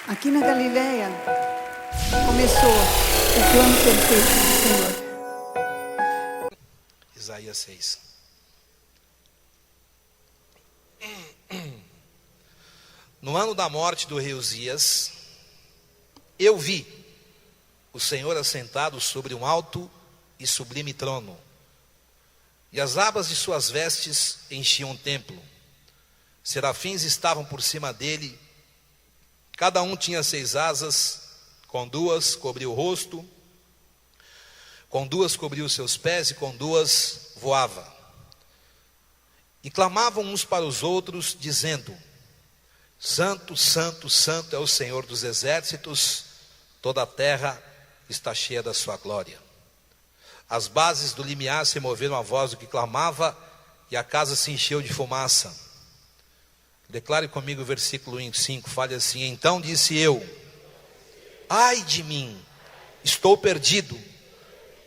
Aqui na Galileia começou o plano perfeito do Senhor. Isaías 6. No ano da morte do rei Uzias, eu vi o Senhor assentado sobre um alto e sublime trono, e as abas de suas vestes enchiam o templo. Serafins estavam por cima dele, cada um tinha 6 asas, com 2 cobriu o rosto, com 2 cobriu os seus pés, e com 2 voava. E clamavam uns para os outros, dizendo: Santo, Santo, Santo é o Senhor dos exércitos, toda a terra está cheia da sua glória. As bases do limiar se moveram à voz do que clamava, e a casa se encheu de fumaça. Declare comigo o versículo 5, fale assim: Então disse eu: ai de mim, estou perdido,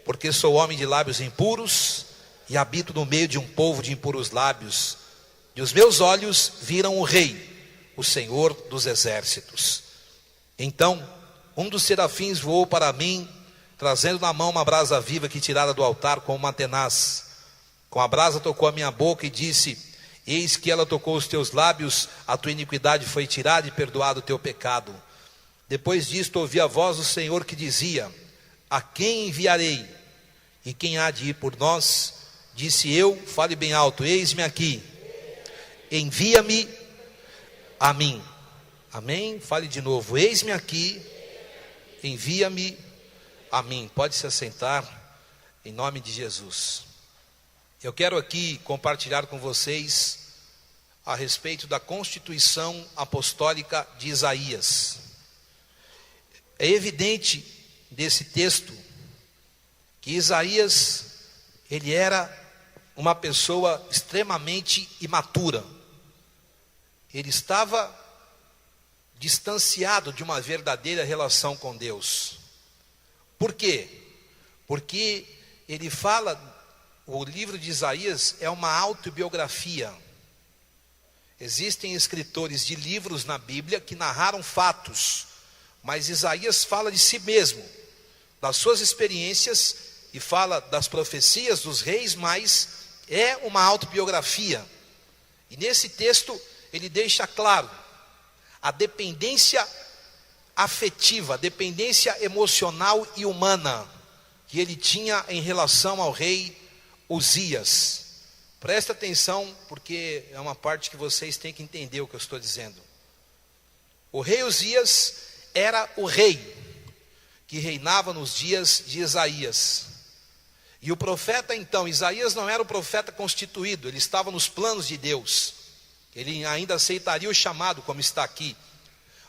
porque sou homem de lábios impuros, e habito no meio de um povo de impuros lábios, e os meus olhos viram o Rei, o Senhor dos exércitos. Então um dos serafins voou para mim, trazendo na mão uma brasa viva que tirara do altar com uma tenaz. Com a brasa tocou a minha boca e disse: Eis que ela tocou os teus lábios, a tua iniquidade foi tirada e perdoado o teu pecado. Depois disto ouvi a voz do Senhor que dizia: A quem enviarei? E quem há de ir por nós? Disse eu, fale bem alto: Eis-me aqui, envia-me a mim. Amém? Fale de novo: Eis-me aqui, envia-me a mim. Pode se assentar, em nome de Jesus. Eu quero aqui compartilhar com vocês a respeito da constituição apostólica de Isaías. É evidente desse texto que Isaías, ele era uma pessoa extremamente imatura. Ele estava distanciado de uma verdadeira relação com Deus. Por quê? Porque ele fala, o livro de Isaías é uma autobiografia. Existem escritores de livros na Bíblia que narraram fatos, mas Isaías fala de si mesmo, das suas experiências, e fala das profecias dos reis, mas é uma autobiografia. E nesse texto ele deixa claro a dependência afetiva, a dependência emocional e humana que ele tinha em relação ao rei Uzias. Presta atenção, porque é uma parte que vocês têm que entender o que eu estou dizendo. O rei Uzias era o rei que reinava nos dias de Isaías. E o profeta então, Isaías não era o profeta constituído, ele estava nos planos de Deus. Ele ainda aceitaria o chamado, como está aqui.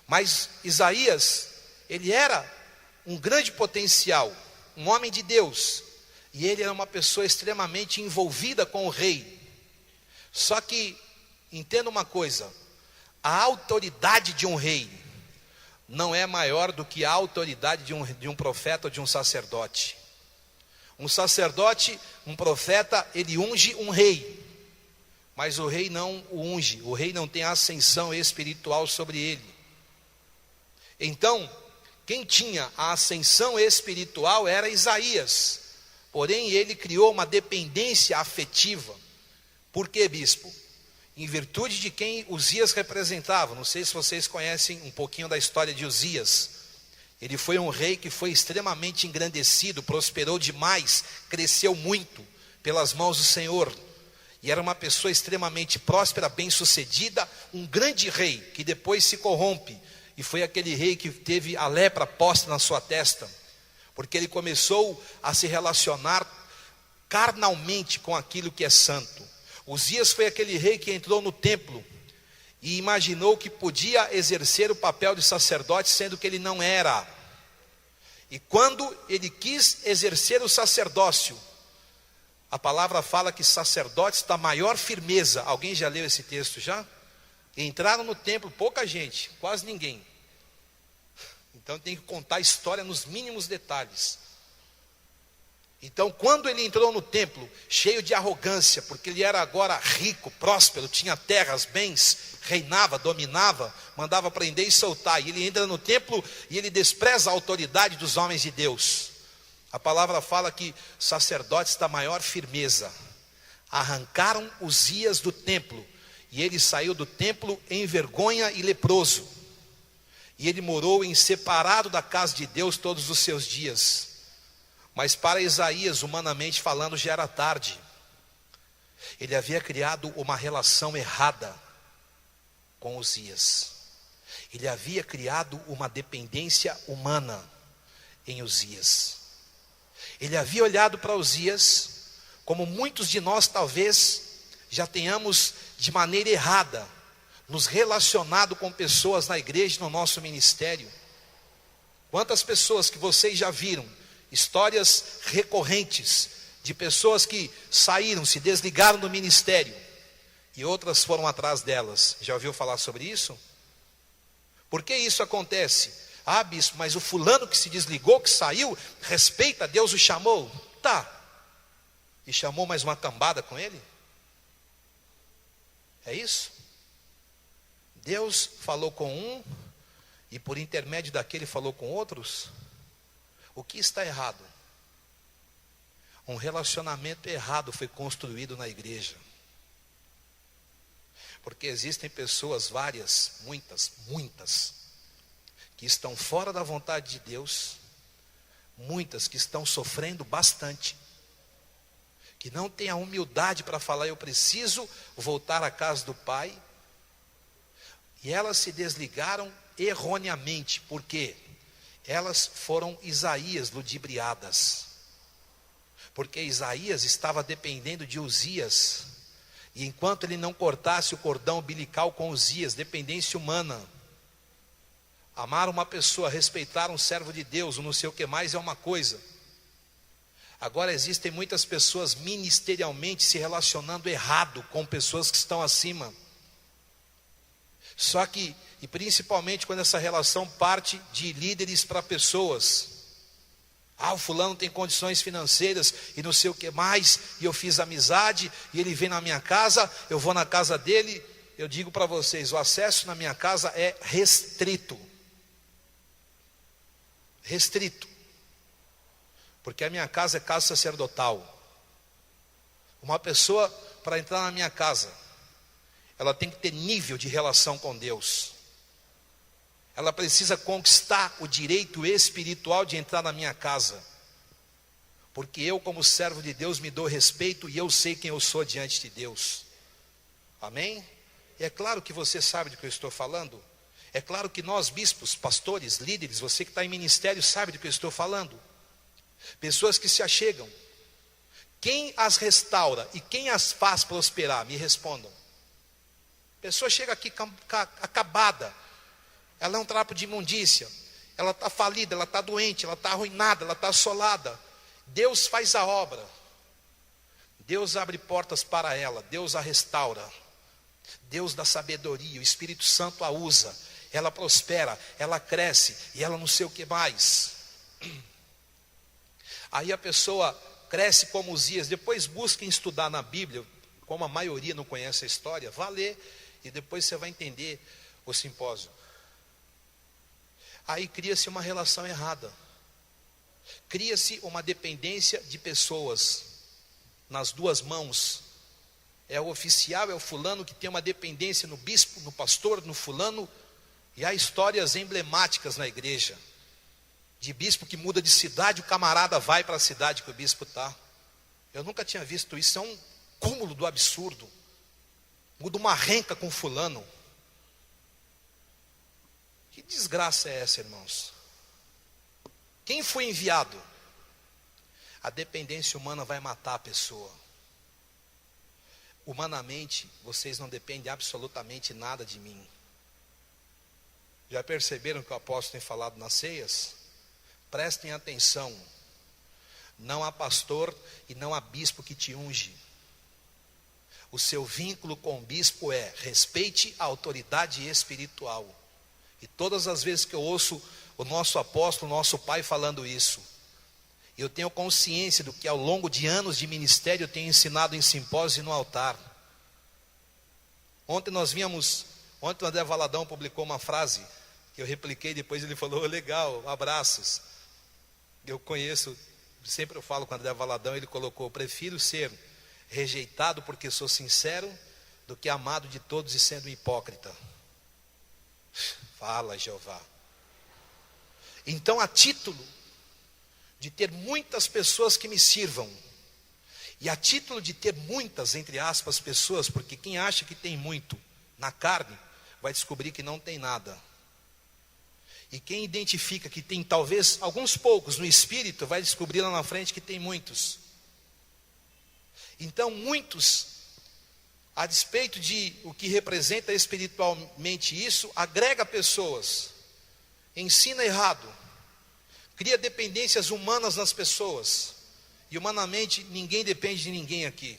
Mas Isaías, ele era um grande potencial, um homem de Deus. E ele era uma pessoa extremamente envolvida com o rei. Só que, entenda uma coisa: a autoridade de um rei não é maior do que a autoridade de um profeta ou de um sacerdote. Um sacerdote, um profeta, ele unge um rei, mas o rei não o unge, o rei não tem ascensão espiritual sobre ele. Então, quem tinha a ascensão espiritual era Isaías. Porém, ele criou uma dependência afetiva. Por quê, bispo? Em virtude de quem Uzias representava. Não sei se vocês conhecem um pouquinho da história de Uzias. Ele foi um rei que foi extremamente engrandecido, prosperou demais, cresceu muito pelas mãos do Senhor. E era uma pessoa extremamente próspera, bem-sucedida, um grande rei que depois se corrompe. E foi aquele rei que teve a lepra posta na sua testa, porque ele começou a se relacionar carnalmente com aquilo que é santo. Uzias foi aquele rei que entrou no templo e imaginou que podia exercer o papel de sacerdote, sendo que ele não era. E quando ele quis exercer o sacerdócio, a palavra fala que sacerdotes da maior firmeza. Alguém já leu esse texto já? Entraram no templo, pouca gente, quase ninguém. Então tem que contar a história nos mínimos detalhes. Então, quando ele entrou no templo, cheio de arrogância, porque ele era agora rico, próspero, tinha terras, bens, reinava, dominava, mandava prender e soltar, e ele entra no templo e ele despreza a autoridade dos homens de Deus. A palavra fala que sacerdotes da maior firmeza arrancaram Uzias do templo, e ele saiu do templo em vergonha e leproso, e ele morou em separado da casa de Deus todos os seus dias. Mas para Isaías, humanamente falando, já era tarde. Ele havia criado uma relação errada com Uzias. Ele havia criado uma dependência humana em Uzias. Ele havia olhado para Uzias, como muitos de nós talvez já tenhamos de maneira errada nos relacionado com pessoas na igreja, no nosso ministério. Quantas pessoas que vocês já viram, histórias recorrentes de pessoas que saíram, se desligaram do ministério e outras foram atrás delas. Já ouviu falar sobre isso? Por que isso acontece? Ah, bispo, mas o fulano que se desligou, que saiu, respeita, Deus o chamou. Tá. E chamou mais uma cambada com ele? É isso? Deus falou com um e por intermédio daquele falou com outros? O que está errado? Um relacionamento errado foi construído na igreja. Porque existem pessoas várias, muitas, que estão fora da vontade de Deus, muitas que estão sofrendo bastante, que não têm a humildade para falar, eu preciso voltar à casa do Pai, e elas se desligaram erroneamente, porque elas foram Isaías ludibriadas, porque Isaías estava dependendo de Uzias, e enquanto ele não cortasse o cordão umbilical com Uzias, dependência humana, amar uma pessoa, respeitar um servo de Deus, ou não sei o que mais, é uma coisa. Agora existem muitas pessoas ministerialmente se relacionando errado com pessoas que estão acima. Só que, e principalmente quando essa relação parte de líderes para pessoas. Ah, o fulano tem condições financeiras e não sei o que mais, e eu fiz amizade, e ele vem na minha casa, eu vou na casa dele. Eu digo para vocês, o acesso na minha casa é restrito. Restrito. Porque a minha casa é casa sacerdotal. Uma pessoa, para entrar na minha casa, ela tem que ter nível de relação com Deus. Ela precisa conquistar o direito espiritual de entrar na minha casa. Porque eu, como servo de Deus, me dou respeito e eu sei quem eu sou diante de Deus. Amém? E é claro que você sabe do que eu estou falando. É claro que nós, bispos, pastores, líderes, você que está em ministério sabe do que eu estou falando. Pessoas que se achegam. Quem as restaura e quem as faz prosperar? Me respondam. Pessoa chega aqui acabada. Ela é um trapo de imundícia. Ela está falida, ela está doente, ela está arruinada, ela está assolada. Deus faz a obra. Deus abre portas para ela. Deus a restaura. Deus dá sabedoria. O Espírito Santo a usa. Ela prospera, ela cresce e ela não sei o que mais. Aí a pessoa cresce como Uzias. Depois busquem estudar na Bíblia. Como a maioria não conhece a história, vá ler e depois você vai entender o simpósio. Aí cria-se uma relação errada. Cria-se uma dependência de pessoas nas duas mãos. É o oficial, é o fulano que tem uma dependência no bispo, no pastor, no fulano. E há histórias emblemáticas na igreja. De bispo que muda de cidade, o camarada vai para a cidade que o bispo está. Eu nunca tinha visto isso, é um cúmulo do absurdo. Muda uma renca com fulano. Que desgraça é essa, irmãos? Quem foi enviado? A dependência humana vai matar a pessoa. Humanamente, vocês não dependem absolutamente nada de mim. Já perceberam que o apóstolo tem falado nas ceias? Prestem atenção. Não há pastor e não há bispo que te unge. O seu vínculo com o bispo é: respeite a autoridade espiritual. E todas as vezes que eu ouço o nosso apóstolo, o nosso pai falando isso, Eu tenho consciência do que ao longo de anos de ministério eu tenho ensinado em simpósio e no altar. Ontem o André Valadão publicou uma frase que eu repliquei, depois ele falou, legal, abraços. Eu conheço, sempre eu falo com o André Valadão, ele colocou, prefiro ser rejeitado porque sou sincero, do que amado de todos e sendo hipócrita. Fala, Jeová. Então, a título de ter muitas pessoas que me sirvam, e a título de ter muitas, entre aspas, pessoas, porque quem acha que tem muito na carne, vai descobrir que não tem nada. E quem identifica que tem talvez alguns poucos no espírito, vai descobrir lá na frente que tem muitos. Então, muitos, a despeito de o que representa espiritualmente isso, agrega pessoas, ensina errado, cria dependências humanas nas pessoas. E humanamente ninguém depende de ninguém aqui.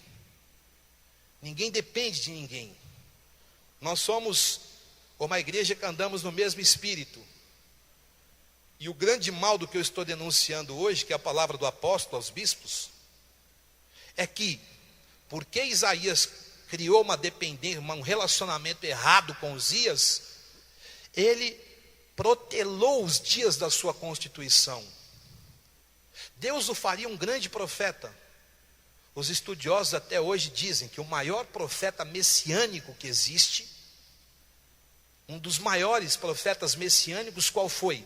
Ninguém depende de ninguém. Nós somos uma igreja que andamos no mesmo espírito. E o grande mal do que eu estou denunciando hoje, que é a palavra do apóstolo aos bispos, é que, porque Isaías criou uma dependência, um relacionamento errado com Uzias, ele protelou os dias da sua constituição. Deus o faria um grande profeta. Os estudiosos até hoje dizem que o maior profeta messiânico que existe, um dos maiores profetas messiânicos, qual foi?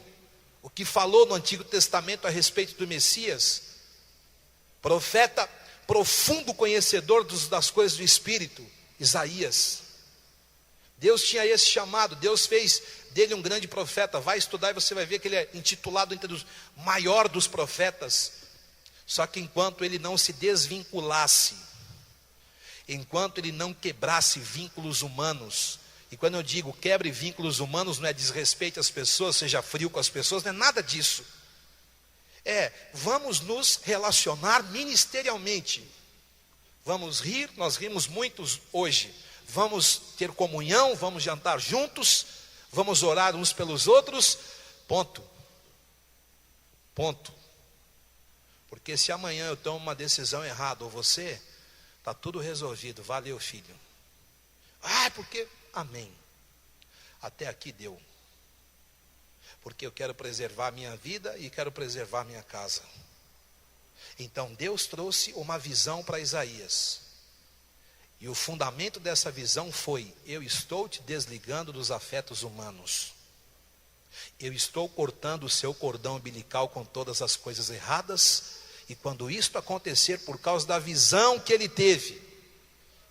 O que falou no Antigo Testamento a respeito do Messias, profeta profundo conhecedor das coisas do Espírito, Isaías. Deus tinha esse chamado, Deus fez dele um grande profeta. Vai estudar e você vai ver que ele é intitulado entre os maior dos profetas. Só que enquanto ele não se desvinculasse, enquanto ele não quebrasse vínculos humanos, e quando eu digo quebre vínculos humanos, não é desrespeite às pessoas, seja frio com as pessoas, não é nada disso. Vamos nos relacionar ministerialmente. Vamos rir, nós rimos muitos hoje. Vamos ter comunhão, vamos jantar juntos, vamos orar uns pelos outros, ponto. Porque se amanhã eu tomo uma decisão errada, ou você, está tudo resolvido, valeu filho. Porque, amém, até aqui deu. Porque eu quero preservar a minha vida e quero preservar a minha casa. Então Deus trouxe uma visão para Isaías. E o fundamento dessa visão foi: eu estou te desligando dos afetos humanos. Eu estou cortando o seu cordão umbilical com todas as coisas erradas. E quando isto acontecer por causa da visão que ele teve,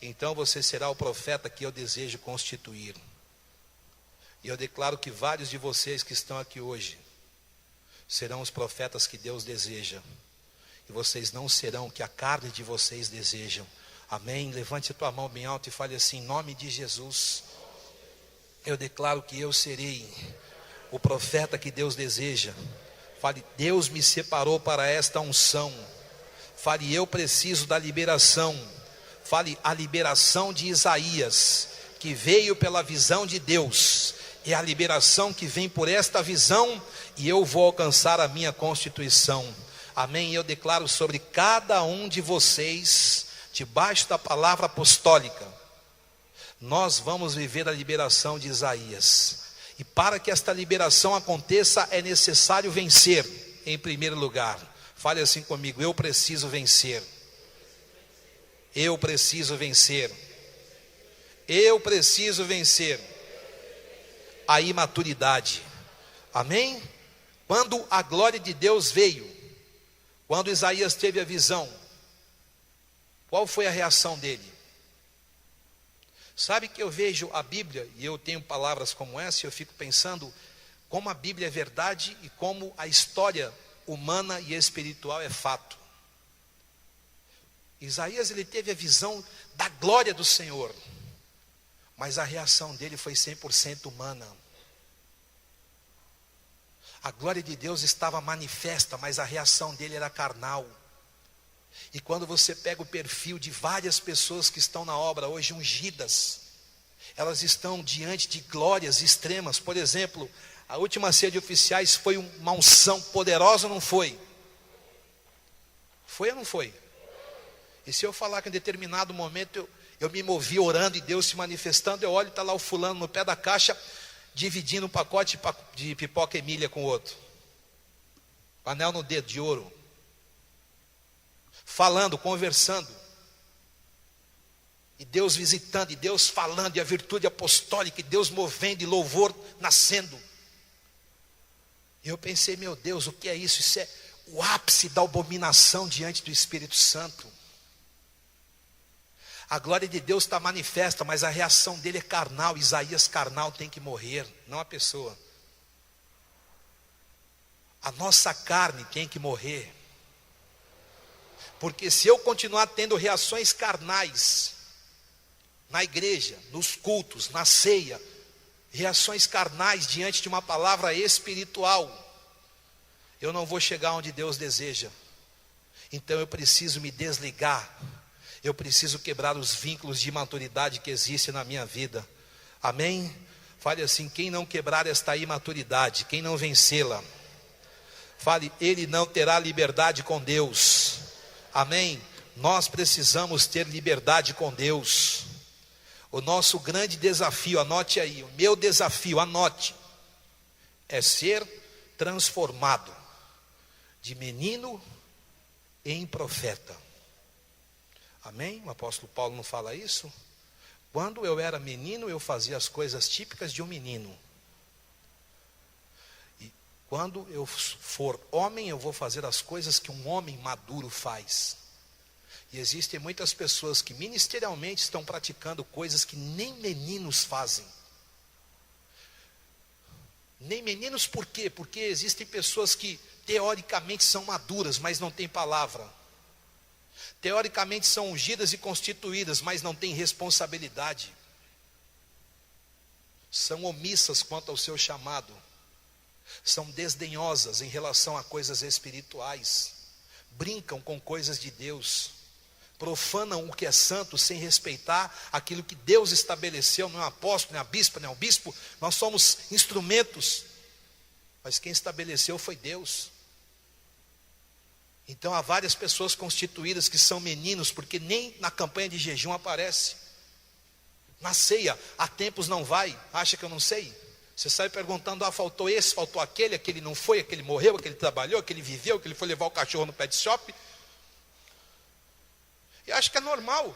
então você será o profeta que eu desejo constituir. E eu declaro que vários de vocês que estão aqui hoje serão os profetas que Deus deseja. E vocês não serão o que a carne de vocês desejam. Amém? Levante a tua mão bem alto e fale assim: em nome de Jesus, eu declaro que eu serei o profeta que Deus deseja. Fale: Deus me separou para esta unção. Fale: eu preciso da liberação. Fale: a liberação de Isaías, que veio pela visão de Deus, é a liberação que vem por esta visão, e eu vou alcançar a minha constituição. Amém? Eu declaro sobre cada um de vocês, debaixo da palavra apostólica, nós vamos viver a liberação de Isaías. E para que esta liberação aconteça, é necessário vencer em primeiro lugar. Fale assim comigo: eu preciso vencer. Eu preciso vencer. Eu preciso vencer a imaturidade. Amém? Quando a glória de Deus veio, quando Isaías teve a visão, qual foi a reação dele? Sabe que eu vejo a Bíblia, e eu tenho palavras como essa, e eu fico pensando como a Bíblia é verdade e como a história humana e espiritual é fato. Isaías, ele teve a visão da glória do Senhor, mas a reação dele foi 100% humana. A glória de Deus estava manifesta, mas a reação dele era carnal. E quando você pega o perfil de várias pessoas que estão na obra hoje ungidas, elas estão diante de glórias extremas. Por exemplo, a última ceia de oficiais foi uma unção poderosa, não foi? Foi ou não foi? E se eu falar que em determinado momento eu me movi orando e Deus se manifestando, eu olho e está lá o fulano no pé da caixa, dividindo um pacote de pipoca Emília com o outro. Anel no dedo de ouro. Falando, conversando. E Deus visitando, e Deus falando, e a virtude apostólica, e Deus movendo, e louvor nascendo. E eu pensei, meu Deus, o que é isso? Isso é o ápice da abominação diante do Espírito Santo. A glória de Deus está manifesta, mas a reação dele é carnal. Isaías carnal tem que morrer, não a pessoa. A nossa carne tem que morrer. Porque se eu continuar tendo reações carnais na igreja, nos cultos, na ceia, reações carnais diante de uma palavra espiritual, eu não vou chegar onde Deus deseja. Então eu preciso me desligar. Eu preciso quebrar os vínculos de imaturidade que existem na minha vida. Amém? Fale assim: quem não quebrar esta imaturidade, quem não vencê-la, fale, ele não terá liberdade com Deus. Amém? Nós precisamos ter liberdade com Deus. O nosso grande desafio, anote aí, o meu desafio, anote, é ser transformado de menino em profeta. Amém? O apóstolo Paulo não fala isso? Quando eu era menino, eu fazia as coisas típicas de um menino. E quando eu for homem, eu vou fazer as coisas que um homem maduro faz. E existem muitas pessoas que ministerialmente estão praticando coisas que nem meninos fazem. Nem meninos por quê? Porque existem pessoas que teoricamente são maduras, mas não têm palavra. Teoricamente são ungidas e constituídas, mas não têm responsabilidade. São omissas quanto ao seu chamado. São desdenhosas em relação a coisas espirituais. Brincam com coisas de Deus. Profanam o que é santo sem respeitar aquilo que Deus estabeleceu. Não é um apóstolo, não é a bispa, não é um bispo. Nós somos instrumentos. Mas quem estabeleceu foi Deus. Então há várias pessoas constituídas que são meninos, porque nem na campanha de jejum aparece. Na ceia, há tempos não vai, acha que eu não sei? Você sai perguntando, faltou esse, faltou aquele não foi, aquele morreu, aquele trabalhou, aquele viveu, aquele foi levar o cachorro no pet shop. E acho que é normal.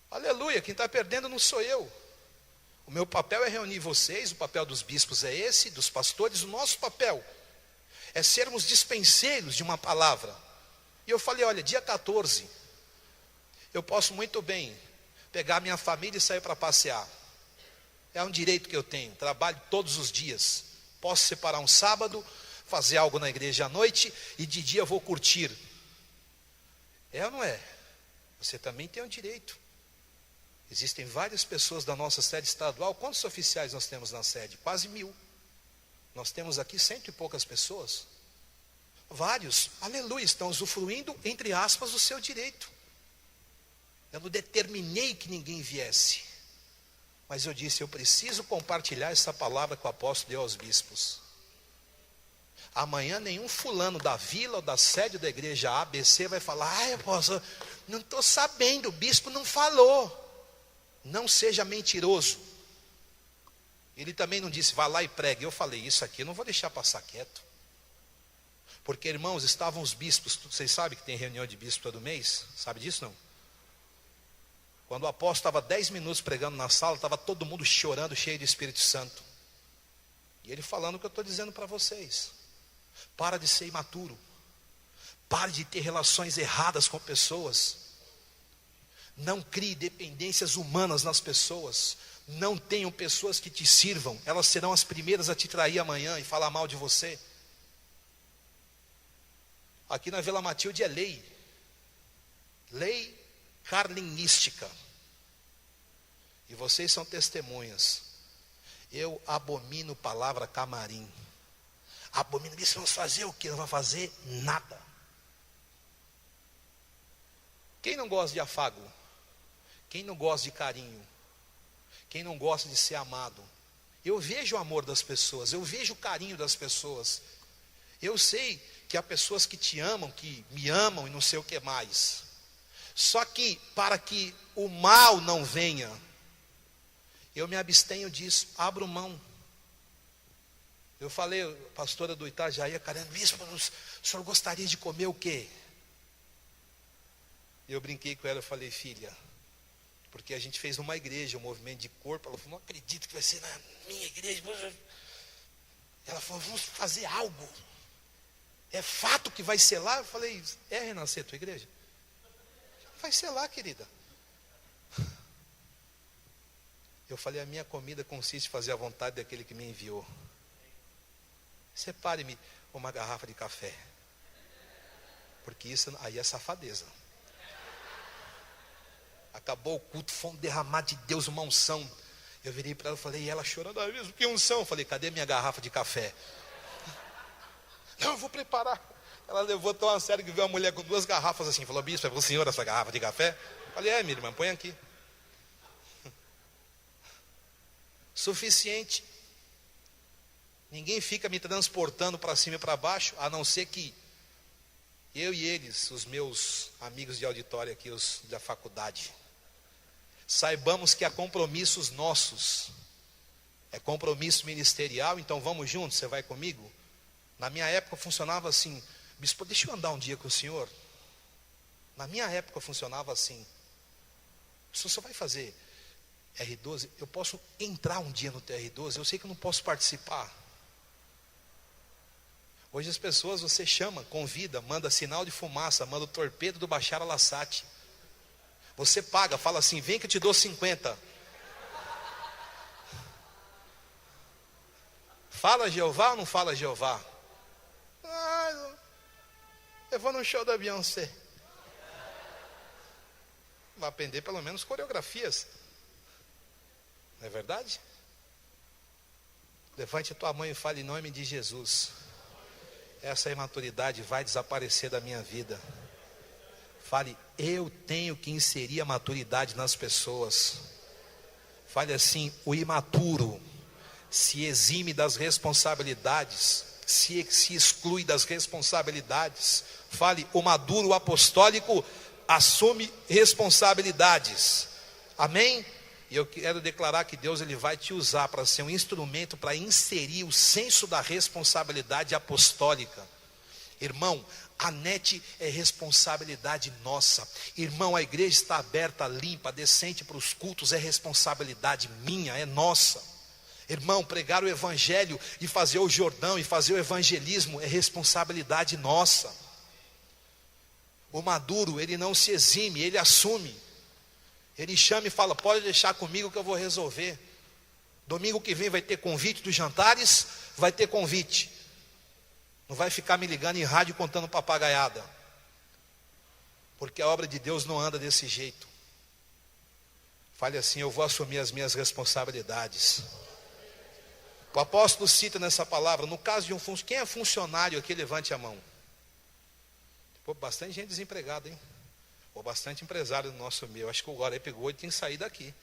Aleluia, quem está perdendo não sou eu. O meu papel é reunir vocês, o papel dos bispos é esse, dos pastores, o nosso papel é sermos dispenseiros de uma palavra. E eu falei, olha, dia 14, eu posso muito bem pegar minha família e sair para passear. É um direito que eu tenho, trabalho todos os dias. Posso separar um sábado, fazer algo na igreja à noite e de dia vou curtir. É ou não é? Você também tem um direito. Existem várias pessoas da nossa sede estadual. Quantos oficiais nós temos na sede? Quase 1000. Nós temos aqui 100 e poucas pessoas. Vários, aleluia, estão usufruindo, entre aspas, do seu direito. Eu não determinei que ninguém viesse. Mas eu disse, eu preciso compartilhar essa palavra que o apóstolo deu aos bispos. Amanhã nenhum fulano da vila ou da sede da igreja ABC vai falar, apóstolo, não estou sabendo, o bispo não falou. Não seja mentiroso. Ele também não disse, vá lá e pregue. Eu falei, isso aqui eu não vou deixar passar quieto. Porque, irmãos, estavam os bispos. Vocês sabem que tem reunião de bispo todo mês? Sabe disso não? Quando o apóstolo estava 10 minutos pregando na sala, estava todo mundo chorando, cheio do Espírito Santo. E ele falando o que eu estou dizendo para vocês. Para de ser imaturo. Pare de ter relações erradas com pessoas. Não crie dependências humanas nas pessoas. Não tenham pessoas que te sirvam. Elas serão as primeiras a te trair amanhã e falar mal de você. Aqui na Vila Matilde é lei. Lei carlinística. E vocês são testemunhas. Eu abomino palavra camarim. Abomino isso, vamos fazer o quê? Não vai fazer nada. Quem não gosta de afago? Quem não gosta de carinho? Quem não gosta de ser amado? Eu vejo o amor das pessoas, eu vejo o carinho das pessoas. Eu sei que há pessoas que te amam, que me amam e não sei o que mais. Só que para que o mal não venha, eu me abstenho disso, abro mão. Eu falei, pastora do Itajaí, caramba, bispo, o senhor gostaria de comer o quê? Eu brinquei com ela, eu falei, filha, porque a gente fez numa igreja, um movimento de corpo. Ela falou, não acredito que vai ser na minha igreja. Ela falou, vamos fazer algo. É fato que vai ser lá? Eu falei, Renascer, tua igreja? Vai ser lá, querida. Eu falei, a minha comida consiste em fazer a vontade daquele que me enviou. Separe-me uma garrafa de café. Porque isso aí é safadeza. Acabou o culto, foi um derramar de Deus, uma unção. Eu virei para ela e falei, e ela chorando, mesmo que unção? Eu falei, cadê minha garrafa de café? Não, eu vou preparar. Ela levou tão a sério que viu uma mulher com 2 garrafas assim. Falou, bispo, é para o senhor essa garrafa de café? Eu falei, minha irmã, põe aqui. Suficiente. Ninguém fica me transportando para cima e para baixo, a não ser que eu e eles, os meus amigos de auditório aqui, os da faculdade, saibamos que há compromissos nossos. É compromisso ministerial, então vamos juntos, você vai comigo? Na minha época funcionava assim, bispo, deixa eu andar um dia com o senhor. Na minha época funcionava assim. Se você vai fazer R12, eu posso entrar um dia no teu R12, eu sei que eu não posso participar. Hoje as pessoas, você chama, convida, manda sinal de fumaça, manda o torpedo do Bashar al-Assad. Você paga, fala assim, vem que eu te dou 50. Fala Jeová ou não fala Jeová? Eu vou no show da Beyoncé. Vai aprender pelo menos coreografias. Não é verdade? Levante a tua mão e fale em nome de Jesus. Essa imaturidade vai desaparecer da minha vida. Fale, eu tenho que inserir a maturidade nas pessoas. Fale assim, o imaturo se exime das responsabilidades, se exclui das responsabilidades. Fale, o maduro apostólico assume responsabilidades. Amém? E eu quero declarar que Deus ele vai te usar para ser um instrumento para inserir o senso da responsabilidade apostólica. Irmão, a NET é responsabilidade nossa. Irmão, a igreja está aberta, limpa, decente para os cultos, é responsabilidade minha, é nossa. Irmão, pregar o evangelho e fazer o Jordão e fazer o evangelismo é responsabilidade nossa. O maduro, ele não se exime, ele assume. Ele chama e fala, pode deixar comigo que eu vou resolver. Domingo que vem vai ter convite dos jantares, vai ter convite. Não vai ficar me ligando em rádio contando papagaiada. Porque a obra de Deus não anda desse jeito. Fale assim, eu vou assumir as minhas responsabilidades. O apóstolo cita nessa palavra, no caso de um funcionário, quem é funcionário aqui, levante a mão. Pô, bastante gente desempregada, hein? Ou bastante empresário no nosso meio. Acho que o Guaré pegou e tem que sair daqui.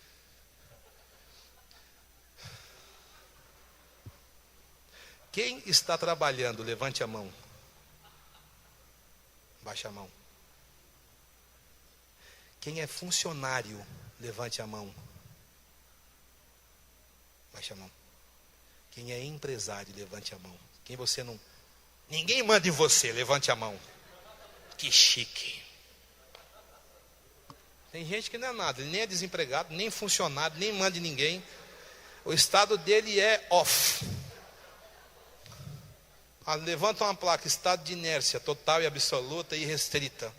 Quem está trabalhando, levante a mão. Baixa a mão. Quem é funcionário, levante a mão. Baixa a mão. Quem é empresário, levante a mão. Quem você não... Ninguém manda em você, levante a mão. Que chique. Tem gente que não é nada, ele nem é desempregado, nem funcionário, nem manda em ninguém. O estado dele é off. Levanta uma placa, estado de inércia total e absoluta e restrita.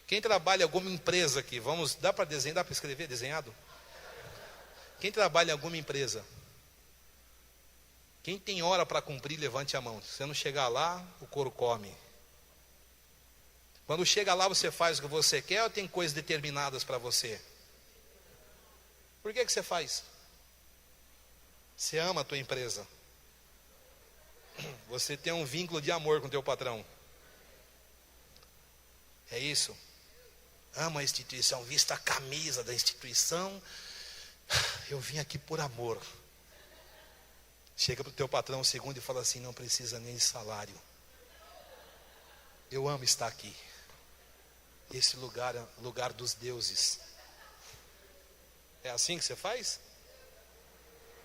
Quem trabalha em alguma empresa aqui, dá para desenhar, dá para escrever desenhado? Quem trabalha em alguma empresa? Quem tem hora para cumprir, levante a mão. Se você não chegar lá, o couro come. Quando chega lá, você faz o que você quer ou tem coisas determinadas para você? Por que você faz? Você ama a tua empresa. Você tem um vínculo de amor com o teu patrão. É isso? Ama a instituição, vista a camisa da instituição. Eu vim aqui por amor. Chega para o teu patrão um segundo e fala assim: não precisa nem de salário. Eu amo estar aqui. Esse lugar é o lugar dos deuses. É assim que você faz?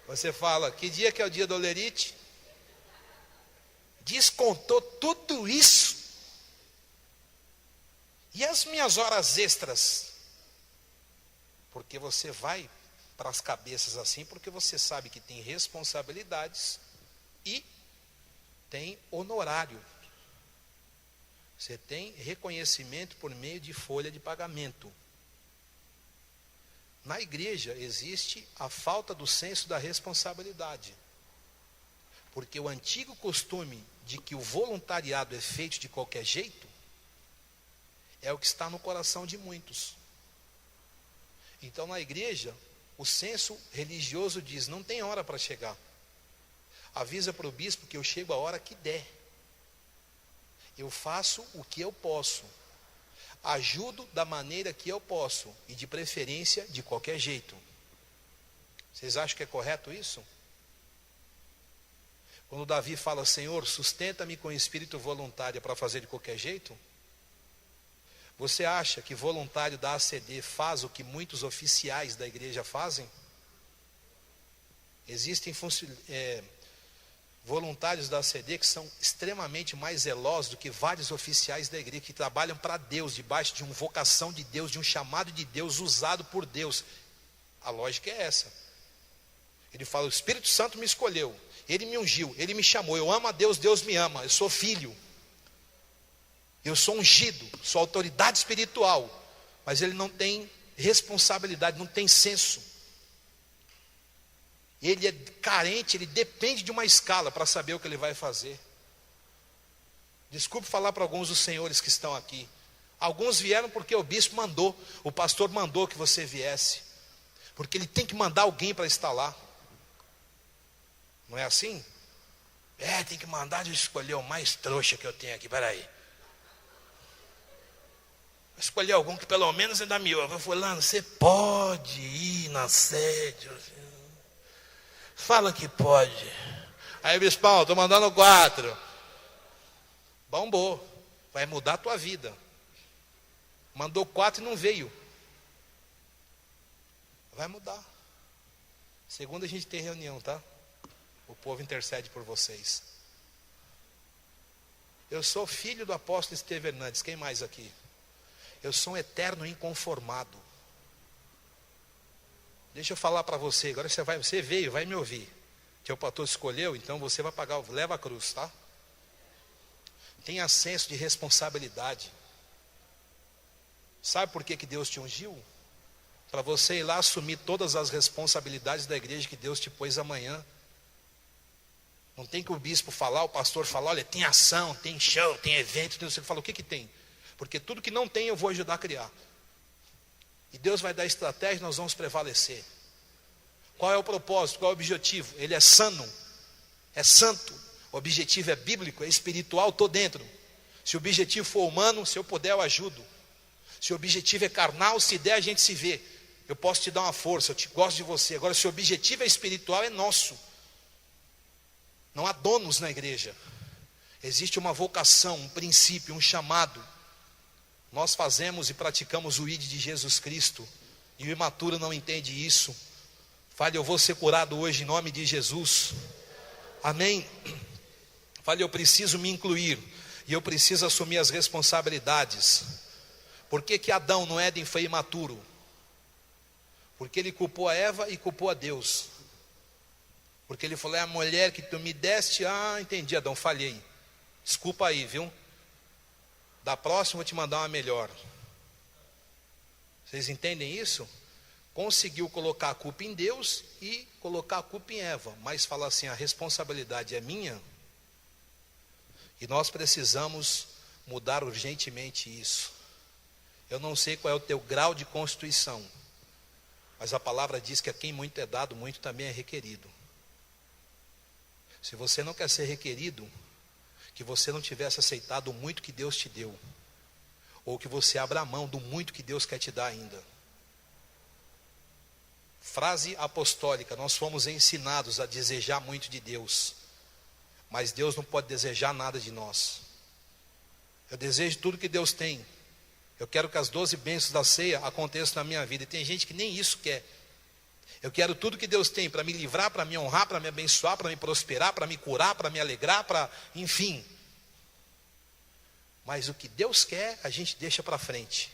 Você fala: que dia que é o dia do olerite? Descontou tudo isso. E as minhas horas extras? Porque você vai para as cabeças assim, porque você sabe que tem responsabilidades e tem honorário. Você tem reconhecimento por meio de folha de pagamento. Na igreja existe a falta do senso da responsabilidade. Porque o antigo costume de que o voluntariado é feito de qualquer jeito, é o que está no coração de muitos. Então na igreja, o senso religioso diz: não tem hora para chegar. Avisa para o bispo que eu chego a hora que der. Eu faço o que eu posso. Ajudo da maneira que eu posso. E de preferência, de qualquer jeito. Vocês acham que é correto isso? Quando Davi fala: Senhor, sustenta-me com espírito voluntário para fazer de qualquer jeito. Você acha que voluntário da ACD faz o que muitos oficiais da igreja fazem? Existem voluntários da ACD que são extremamente mais zelosos do que vários oficiais da igreja, que trabalham para Deus, debaixo de uma vocação de Deus, de um chamado de Deus, usado por Deus. A lógica é essa. Ele fala: o Espírito Santo me escolheu, Ele me ungiu, Ele me chamou, eu amo a Deus, Deus me ama, eu sou filho, eu sou ungido, sou autoridade espiritual. Mas ele não tem responsabilidade, não tem senso. Ele é carente, ele depende de uma escala para saber o que ele vai fazer. Desculpe falar para alguns dos senhores que estão aqui. Alguns vieram porque o bispo mandou, o pastor mandou que você viesse. Porque ele tem que mandar alguém para estar lá. Não é assim? Tem que mandar de escolher o mais trouxa que eu tenho aqui, peraí. Vou escolher algum que pelo menos ainda me ouve. Fulano, você pode ir na sede. Fala que pode. Aí, bispão, estou mandando 4. Bombou. Vai mudar a tua vida. Mandou 4 e não veio. Vai mudar. Segunda a gente tem reunião, tá? O povo intercede por vocês. Eu sou filho do apóstolo Estevão Hernandes. Quem mais aqui? Eu sou um eterno inconformado. Deixa eu falar para você. Agora você veio, vai me ouvir. Que o pastor escolheu, então você vai pagar, leva a cruz, tá? Tenha senso de responsabilidade. Sabe por que Deus te ungiu? Para você ir lá assumir todas as responsabilidades da igreja que Deus te pôs amanhã. Não tem que o bispo falar, o pastor falar: olha, tem ação, tem show, tem evento. Você fala: o que tem? Porque tudo que não tem eu vou ajudar a criar. E Deus vai dar estratégia, nós vamos prevalecer. Qual é o propósito? Qual é o objetivo? Ele é sano, é santo. O objetivo é bíblico, é espiritual, estou dentro. Se o objetivo for humano, se eu puder eu ajudo. Se o objetivo é carnal, se der a gente se vê. Eu posso te dar uma força, eu gosto de você. Agora, se o objetivo é espiritual, é nosso. Não há donos na igreja. Existe uma vocação, um princípio, um chamado. Nós fazemos e praticamos o ID de Jesus Cristo. E o imaturo não entende isso. Fale: eu vou ser curado hoje em nome de Jesus. Amém? Fale: eu preciso me incluir. E eu preciso assumir as responsabilidades. Por que Adão no Éden foi imaturo? Porque ele culpou a Eva e culpou a Deus. Porque ele falou: é a mulher que tu me deste. Entendi, Adão, falhei. Desculpa aí, viu? Da próxima eu vou te mandar uma melhor. Vocês entendem isso? Conseguiu colocar a culpa em Deus e colocar a culpa em Eva. Mas fala assim: a responsabilidade é minha. E nós precisamos mudar urgentemente isso. Eu não sei qual é o teu grau de constituição, mas a palavra diz que a quem muito é dado, muito também é requerido. Se você não quer ser requerido, que você não tivesse aceitado o muito que Deus te deu, ou que você abra a mão do muito que Deus quer te dar ainda. Frase apostólica: nós fomos ensinados a desejar muito de Deus, mas Deus não pode desejar nada de nós. Eu desejo tudo que Deus tem. Eu quero que as 12 bênçãos da ceia aconteçam na minha vida. E tem gente que nem isso quer. Eu quero tudo que Deus tem para me livrar, para me honrar, para me abençoar, para me prosperar, para me curar, para me alegrar, enfim. Mas o que Deus quer, a gente deixa para frente.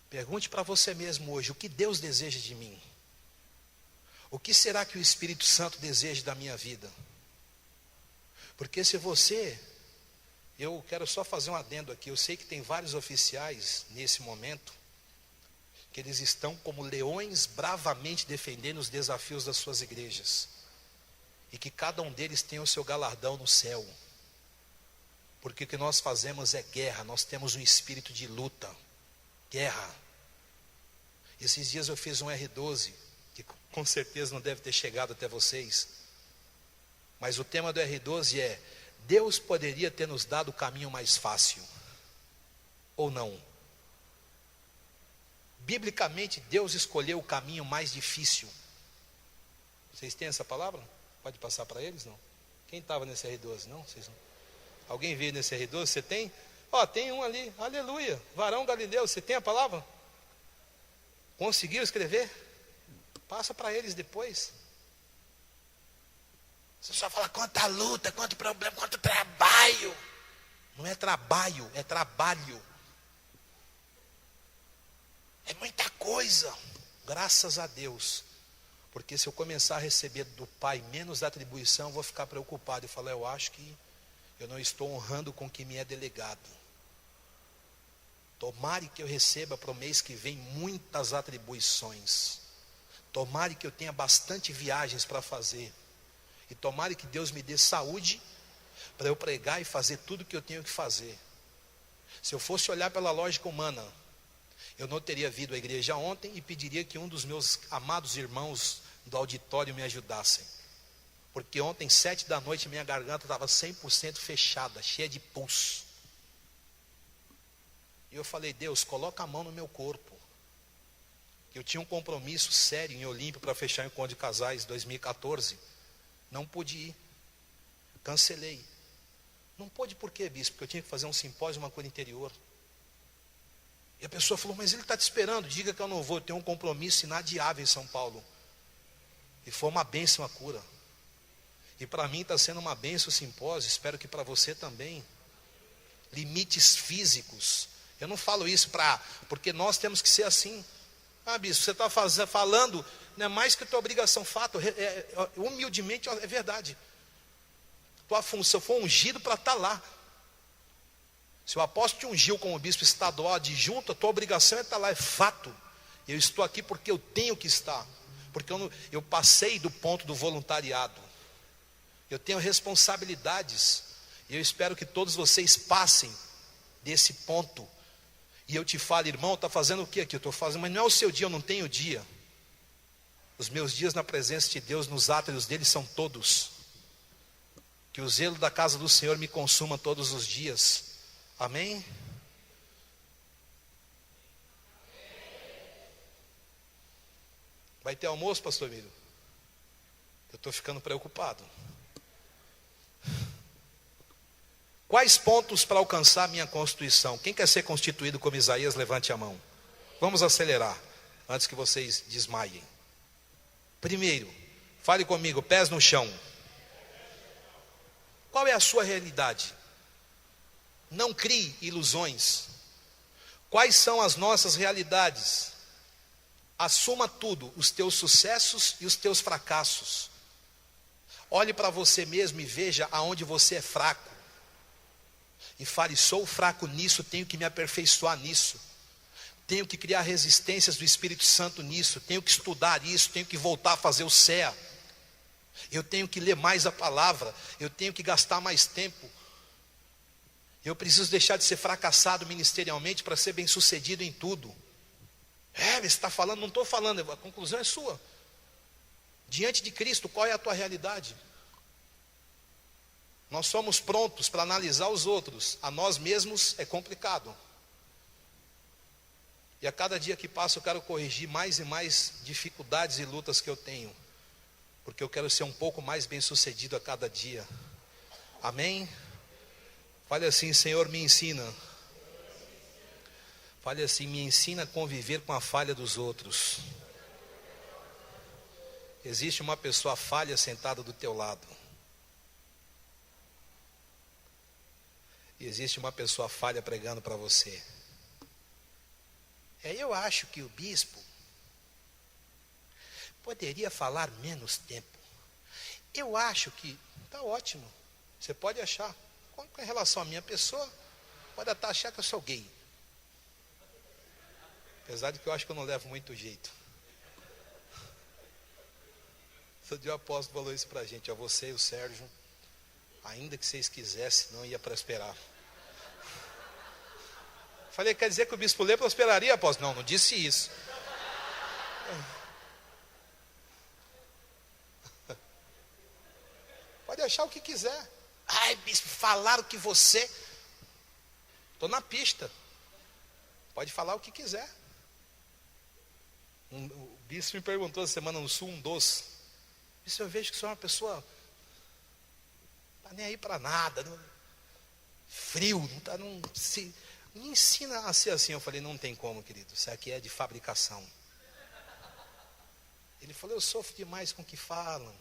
Pergunte para você mesmo hoje: o que Deus deseja de mim? O que será que o Espírito Santo deseja da minha vida? Porque se você... Eu quero só fazer um adendo aqui. Eu sei que tem vários oficiais nesse momento que eles estão como leões bravamente defendendo os desafios das suas igrejas. E que cada um deles tem o seu galardão no céu. Porque o que nós fazemos é guerra. Nós temos um espírito de luta. Guerra. Esses dias eu fiz um R12, que com certeza não deve ter chegado até vocês. Mas o tema do R12 é: Deus poderia ter nos dado o caminho mais fácil, ou não? Biblicamente, Deus escolheu o caminho mais difícil. Vocês têm essa palavra? Pode passar para eles, não? Quem estava nesse R12? Não? Vocês não? Alguém veio nesse R12? Você tem? Tem um ali, aleluia, Varão Galileu. Você tem a palavra? Conseguiu escrever? Passa para eles depois. Você só fala quanta luta, quanto problema, quanto trabalho. Não é trabalho, é trabalho. É muita coisa. Graças a Deus. Porque se eu começar a receber do Pai menos atribuição, eu vou ficar preocupado e falar: eu acho que eu não estou honrando com o que me é delegado. Tomare que eu receba para o mês que vem muitas atribuições. Tomare que eu tenha bastante viagens para fazer. E tomare que Deus me dê saúde para eu pregar e fazer tudo o que eu tenho que fazer. Se eu fosse olhar pela lógica humana, eu não teria vindo à igreja ontem e pediria que um dos meus amados irmãos do auditório me ajudassem. Porque ontem, 7 da noite, minha garganta estava 100% fechada, cheia de pulso. E eu falei: Deus, coloca a mão no meu corpo. Eu tinha um compromisso sério em Olímpia para fechar o encontro de casais 2014. Não pude ir. Cancelei. Não pôde por quê, bispo? Porque eu tinha que fazer um simpósio, uma coisa interior. E a pessoa falou: mas ele está te esperando. Diga que eu não vou. Eu tenho um compromisso inadiável em São Paulo. E foi uma bênção a cura. E para mim está sendo uma bênção o simpósio. Espero que para você também. Limites físicos. Eu não falo isso porque nós temos que ser assim. Bispo, você está falando, não é mais que tua obrigação, fato. Humildemente é verdade. Tua função foi ungido para estar lá. Se o apóstolo te ungiu como bispo estadual adjunto, a tua obrigação é estar lá, é fato. Eu estou aqui porque eu tenho que estar. Porque eu passei do ponto do voluntariado. Eu tenho responsabilidades. E eu espero que todos vocês passem desse ponto. E eu te falo: irmão, está fazendo o que aqui? Eu estou fazendo, mas não é o seu dia, eu não tenho dia. Os meus dias na presença de Deus, nos átrios dele, são todos. Que o zelo da casa do Senhor me consuma todos os dias. Amém? Vai ter almoço, pastor Emílio? Eu estou ficando preocupado. Quais pontos para alcançar a minha constituição? Quem quer ser constituído como Isaías, levante a mão. Vamos acelerar, antes que vocês desmaiem. Primeiro, fale comigo, pés no chão. Qual é a sua realidade? Não crie ilusões. Quais são as nossas realidades? Assuma tudo, os teus sucessos e os teus fracassos. Olhe para você mesmo e veja aonde você é fraco. E fale: sou fraco nisso, tenho que me aperfeiçoar nisso. Tenho que criar resistências do Espírito Santo nisso. Tenho que estudar isso, tenho que voltar a fazer o CEA. Eu tenho que ler mais a palavra. Eu tenho que gastar mais tempo. Eu preciso deixar de ser fracassado ministerialmente para ser bem sucedido em tudo. Você está falando? Não estou falando, a conclusão é sua. Diante de Cristo, qual é a tua realidade? Nós somos prontos para analisar os outros. A nós mesmos é complicado. E a cada dia que passa eu quero corrigir mais e mais dificuldades e lutas que eu tenho, porque eu quero ser um pouco mais bem sucedido a cada dia. Amém? Fale assim: Senhor, me ensina. Fale assim: me ensina a conviver com a falha dos outros. Existe uma pessoa falha sentada do teu lado. E existe uma pessoa falha pregando para você. Eu acho que o bispo poderia falar menos tempo. Eu acho que está ótimo. Você pode achar. Com relação à minha pessoa, pode até achar que eu sou gay. Apesar de que eu acho que eu não levo muito jeito. Outro dia o apóstolo falou isso para a gente: você e o Sérgio, ainda que vocês quisessem, não ia prosperar. Falei: quer dizer que o bispo Lê prosperaria, apóstolo? Não, não disse isso. Pode achar o que quiser. Ai, bispo, falaram que você... Estou na pista. Pode falar o que quiser. O bispo me perguntou essa semana no Sul, um doce. Bispo, eu vejo que você é uma pessoa... Não está nem aí para nada. Não, frio, não está... Me ensina a ser assim. Eu falei: não tem como, querido. Isso aqui é de fabricação. Ele falou: eu sofro demais com o que falam,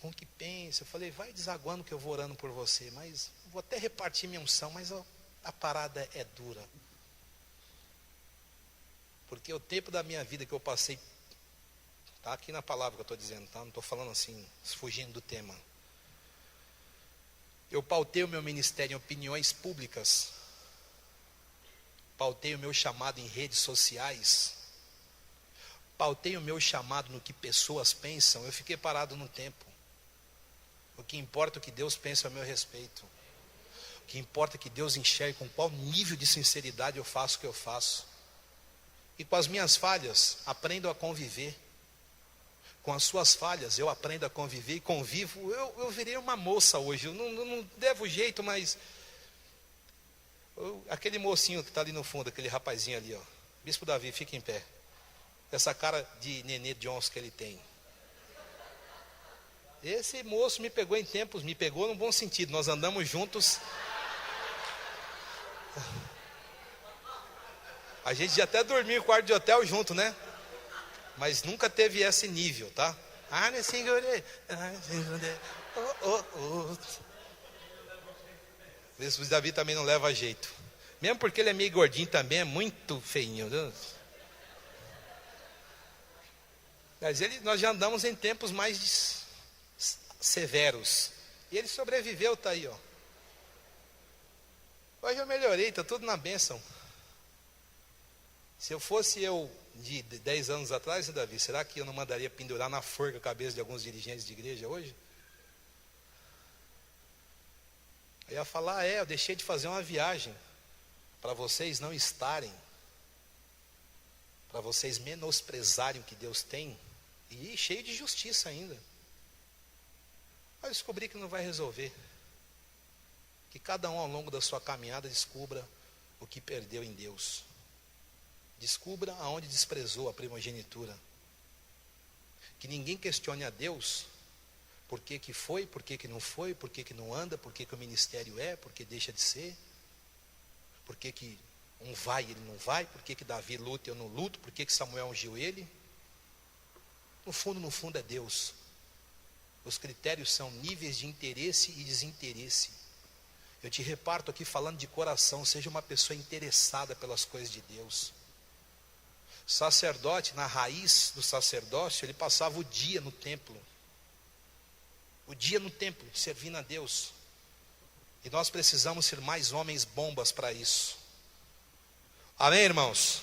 com o que pensam. Eu falei: vai desaguando que eu vou orando por você. Mas vou até repartir minha unção, mas a parada é dura. Porque o tempo da minha vida que eu passei, está aqui na palavra que eu estou dizendo, tá? Não estou falando assim, fugindo do tema. Eu pautei o meu ministério em opiniões públicas. Pautei o meu chamado em redes sociais. Pautei o meu chamado no que pessoas pensam. Eu fiquei parado no tempo. O que importa é o que Deus pensa a meu respeito. O que importa é que Deus enxergue com qual nível de sinceridade eu faço o que eu faço. E com as minhas falhas, aprendo a conviver. Com as suas falhas, eu aprendo a conviver e convivo. Eu virei uma moça hoje. Eu não devo jeito, mas... aquele mocinho que está ali no fundo, aquele rapazinho ali, ó. Bispo Davi, fica em pé. Essa cara de Nenê Johnson que ele tem. Esse moço me pegou em tempos, me pegou no bom sentido. Nós andamos juntos. A gente já até dormiu em quarto de hotel junto, né? Mas nunca teve esse nível, tá? O bispo Davi também não leva jeito. Mesmo porque ele é meio gordinho também, é muito feinho. Né? Mas nós já andamos em tempos mais severos. E ele sobreviveu, está aí, ó. Hoje eu melhorei, está tudo na bênção. Se eu fosse eu de 10 anos atrás, Davi, será que eu não mandaria pendurar na forca a cabeça de alguns dirigentes de igreja hoje? Eu ia falar: eu deixei de fazer uma viagem para vocês não estarem, para vocês menosprezarem o que Deus tem, e cheio de justiça ainda. Mas descobri que não vai resolver. Que cada um ao longo da sua caminhada descubra o que perdeu em Deus. Descubra aonde desprezou a primogenitura. Que ninguém questione a Deus por que foi, por que não foi, por que não anda, por que o ministério é, por que deixa de ser, por que um vai e ele não vai, por que Davi luta e eu não luto, por que Samuel ungiu ele. No fundo é Deus. Os critérios são níveis de interesse e desinteresse. Eu te reparto aqui falando de coração, seja uma pessoa interessada pelas coisas de Deus. O sacerdote, na raiz do sacerdócio, ele passava o dia no templo. O dia no templo, servindo a Deus. E nós precisamos ser mais homens bombas para isso. Amém, irmãos?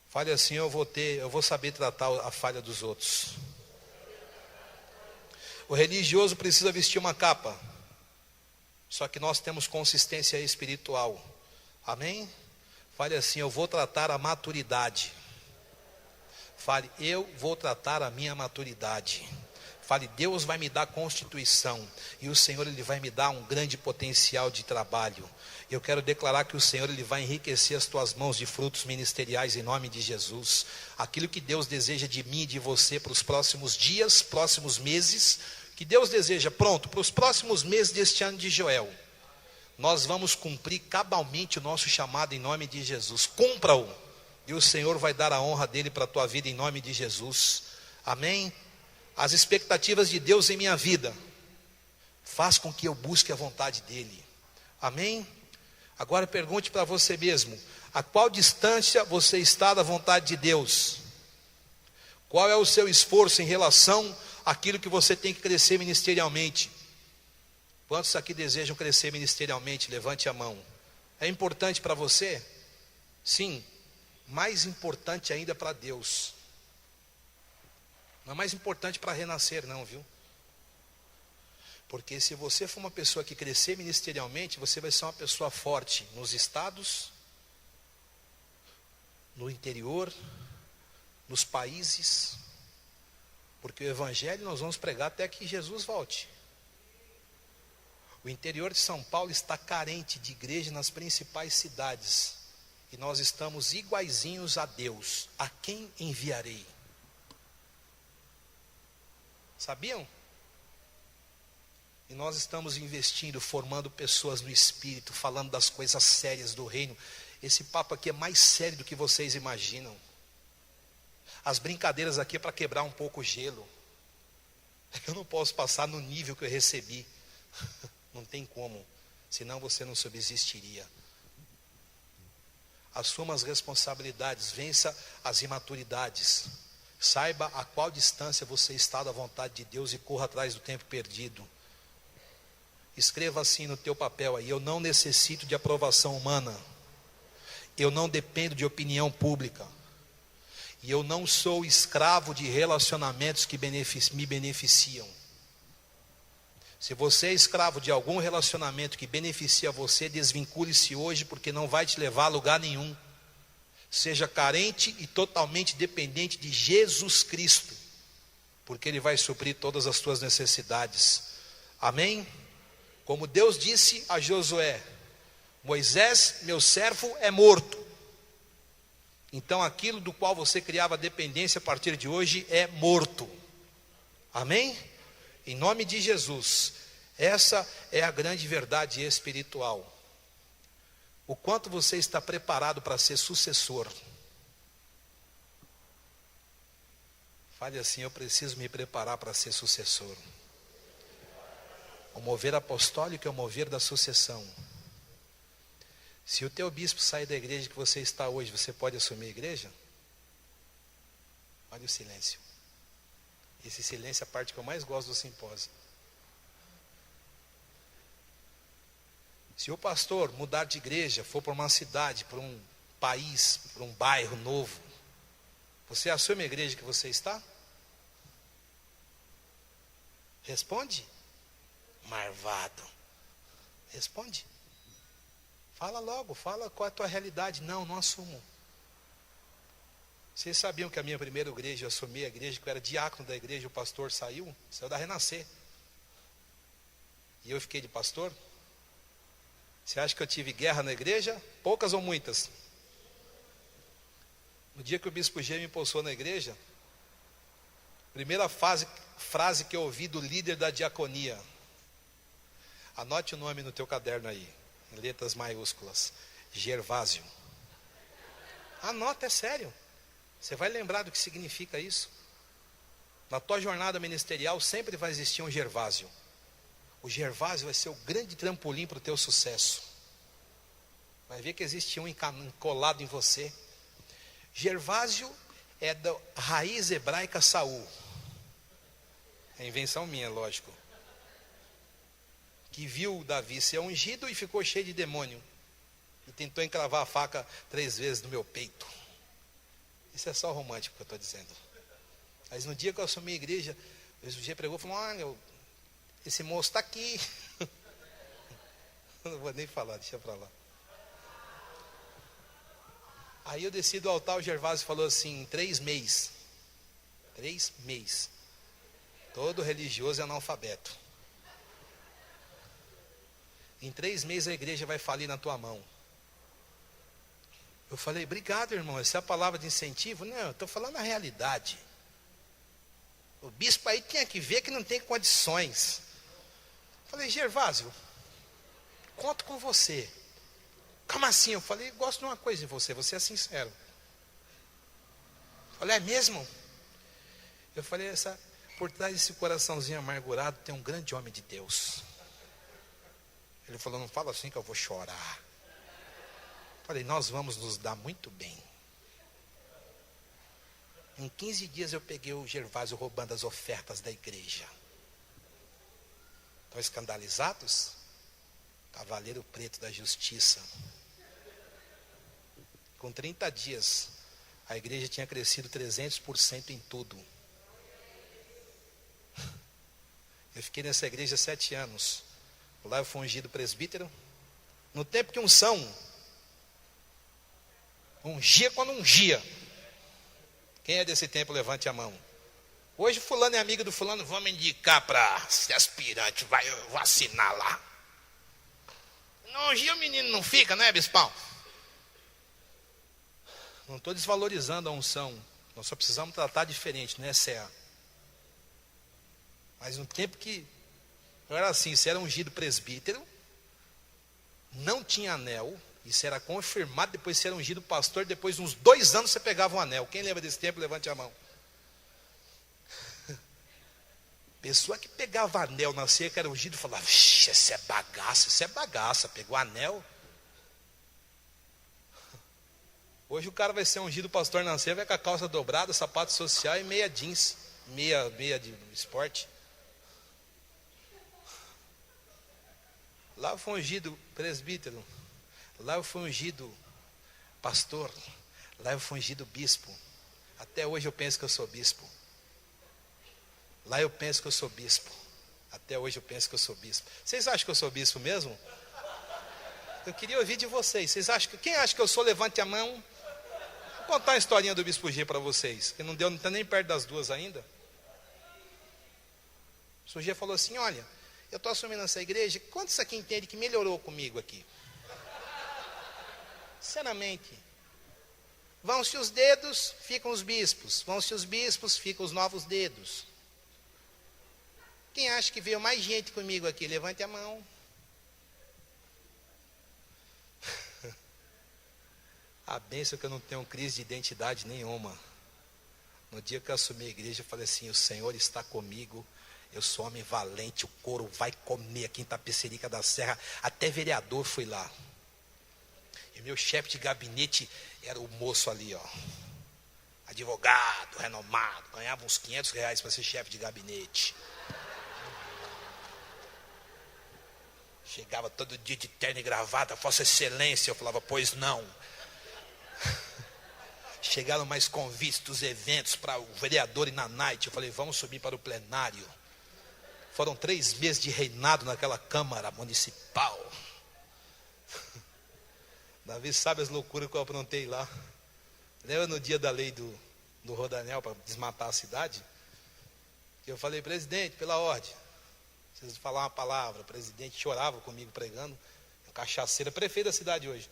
Fale assim: eu vou saber tratar a falha dos outros. O religioso precisa vestir uma capa. Só que nós temos consistência espiritual. Amém? Fale assim: eu vou tratar a maturidade. Fale: eu vou tratar a minha maturidade. Fale, Deus vai me dar constituição, e o Senhor ele vai me dar um grande potencial de trabalho. Eu quero declarar que o Senhor ele vai enriquecer as tuas mãos de frutos ministeriais em nome de Jesus. Aquilo que Deus deseja de mim e de você para os próximos dias, próximos meses, que Deus deseja, pronto, para os próximos meses deste ano de Joel, nós vamos cumprir cabalmente o nosso chamado em nome de Jesus. Cumpra-o, e o Senhor vai dar a honra dele para a tua vida em nome de Jesus. Amém? As expectativas de Deus em minha vida faz com que eu busque a vontade dele. Amém? Agora pergunte para você mesmo: a qual distância você está da vontade de Deus? Qual é o seu esforço em relação àquilo que você tem que crescer ministerialmente? Quantos aqui desejam crescer ministerialmente? Levante a mão. É importante para você? Sim. Mais importante ainda para Deus. Não é mais importante para renascer não, viu? Porque se você for uma pessoa que crescer ministerialmente, você vai ser uma pessoa forte nos estados, no interior, nos países, porque o evangelho nós vamos pregar até que Jesus volte. O interior de São Paulo está carente de igreja nas principais cidades, e nós estamos iguaizinhos a Deus. A quem enviarei? Sabiam? E nós estamos investindo, formando pessoas no Espírito, falando das coisas sérias do reino. Esse papo aqui é mais sério do que vocês imaginam. As brincadeiras aqui é para quebrar um pouco o gelo. Eu não posso passar no nível que eu recebi. Não tem como, senão você não subsistiria. Assuma as responsabilidades, vença as imaturidades. Saiba a qual distância você está da vontade de Deus e corra atrás do tempo perdido. Escreva assim no teu papel aí: eu não necessito de aprovação humana, eu não dependo de opinião pública, e eu não sou escravo de relacionamentos que me beneficiam. Se você é escravo de algum relacionamento que beneficia você, desvincule-se hoje, porque não vai te levar a lugar nenhum. Seja carente e totalmente dependente de Jesus Cristo, porque Ele vai suprir todas as tuas necessidades. Amém? Como Deus disse a Josué: Moisés, meu servo, é morto. Então aquilo do qual você criava dependência a partir de hoje é morto. Amém? Em nome de Jesus. Essa é a grande verdade espiritual. O quanto você está preparado para ser sucessor? Fale assim: eu preciso me preparar para ser sucessor. O mover apostólico é o mover da sucessão. Se o teu bispo sair da igreja que você está hoje, você pode assumir a igreja? Olha o silêncio. Esse silêncio é a parte que eu mais gosto do simpósio. Se o pastor mudar de igreja, for para uma cidade, para um país, para um bairro novo, você assume a igreja que você está? Responde. Marvado. Responde. Fala logo, fala qual é a tua realidade. Não, não assumo. Vocês sabiam que a minha primeira igreja, eu assumi a igreja, que eu era diácono da igreja, o pastor saiu da Renascer. E eu fiquei de pastor? Você acha que eu tive guerra na igreja? Poucas ou muitas? No dia que o bispo G me impulsou na igreja, primeira frase que eu ouvi do líder da diaconia: anote o nome no teu caderno aí, em letras maiúsculas: Gervásio. Anota, é sério. Você vai lembrar do que significa isso. Na tua jornada ministerial sempre vai existir um Gervásio. O Gervásio vai ser o grande trampolim para o teu sucesso. Vai ver que existe um encolado em você. Gervásio é da raiz hebraica Saul. É invenção minha, lógico. Que viu Davi ser ungido e ficou cheio de demônio. E tentou encravar a faca 3 vezes no meu peito. Isso é só romântico que eu estou dizendo. Mas no dia que eu assumi a igreja, o G pregou e falou: olha, esse moço está aqui. Eu não vou nem falar, deixa para lá. Aí eu desci do altar, o Gervásio falou assim: 3 meses. 3 meses. Todo religioso é analfabeto. Em 3 meses a igreja vai falir na tua mão. Eu falei, obrigado, irmão. Essa é a palavra de incentivo? Não, eu estou falando a realidade. O bispo aí tinha que ver que não tem condições. Eu falei, Gervásio, conto com você. Como assim? Eu falei, gosto de uma coisa em você, você é sincero. Eu falei, é mesmo? Eu falei, por trás desse coraçãozinho amargurado tem um grande homem de Deus. Ele falou, não fala assim que eu vou chorar. Eu falei, nós vamos nos dar muito bem. Em 15 dias eu peguei o Gervásio roubando as ofertas da igreja. Estão escandalizados? Cavaleiro preto da justiça. Com 30 dias, a igreja tinha crescido 300% em tudo. Eu fiquei nessa igreja 7 anos. Lá eu fui ungido presbítero. No tempo que ungia quando ungia. Quem é desse tempo, levante a mão. Hoje fulano é amigo do fulano, vamos indicar para ser aspirante, vai vacinar lá. Não ungia o menino não fica, não é, bispão? Não estou desvalorizando a unção. Nós só precisamos tratar diferente, não é CA. Mas no tempo que eu era assim, você era ungido presbítero, não tinha anel, isso era confirmado, depois você era ungido pastor, depois de uns 2 anos você pegava um anel. Quem lembra desse tempo, levante a mão. Pessoa que pegava anel na ceia, que era ungido, falava, vixe, isso é bagaça, pegou anel. Hoje o cara vai ser ungido pastor na ceia, vai com a calça dobrada, sapato social e meia jeans, meia de esporte. Lá eu fui ungido presbítero, lá eu fui ungido pastor, lá eu fui ungido bispo. Até hoje eu penso que eu sou bispo. Lá eu penso que eu sou bispo. Até hoje eu penso que eu sou bispo. Vocês acham que eu sou bispo mesmo? Eu queria ouvir de vocês. Quem acha que eu sou? Levante a mão. Vou contar a historinha do bispo G para vocês, que não está nem perto das 2 ainda. O bispo G falou assim, olha, eu estou assumindo essa igreja, quantos aqui entendem que melhorou comigo aqui? Sinceramente. Vão-se os dedos, ficam os bispos. Vão-se os bispos, ficam os novos dedos. Quem acha que veio mais gente comigo aqui? Levante a mão. A bênção é que eu não tenho crise de identidade nenhuma. No dia que eu assumi a igreja, eu falei assim, o Senhor está comigo. Eu sou homem valente, o couro vai comer aqui em Tapecerica da Serra. Até vereador fui lá. E meu chefe de gabinete era o moço ali, ó. Advogado, renomado. Ganhava uns R$500 para ser chefe de gabinete. Chegava todo dia de terno e gravata, Vossa Excelência. Eu falava, pois não. Chegaram mais convites dos eventos para o vereador e na night. Eu falei, vamos subir para o plenário. Foram 3 meses de reinado naquela Câmara Municipal. Davi sabe as loucuras que eu aprontei lá. Lembra no dia da lei do Rodanel para desmatar a cidade? Eu falei, presidente, pela ordem, preciso falar uma palavra. O presidente chorava comigo pregando. Um cachaceiro, prefeito da cidade hoje.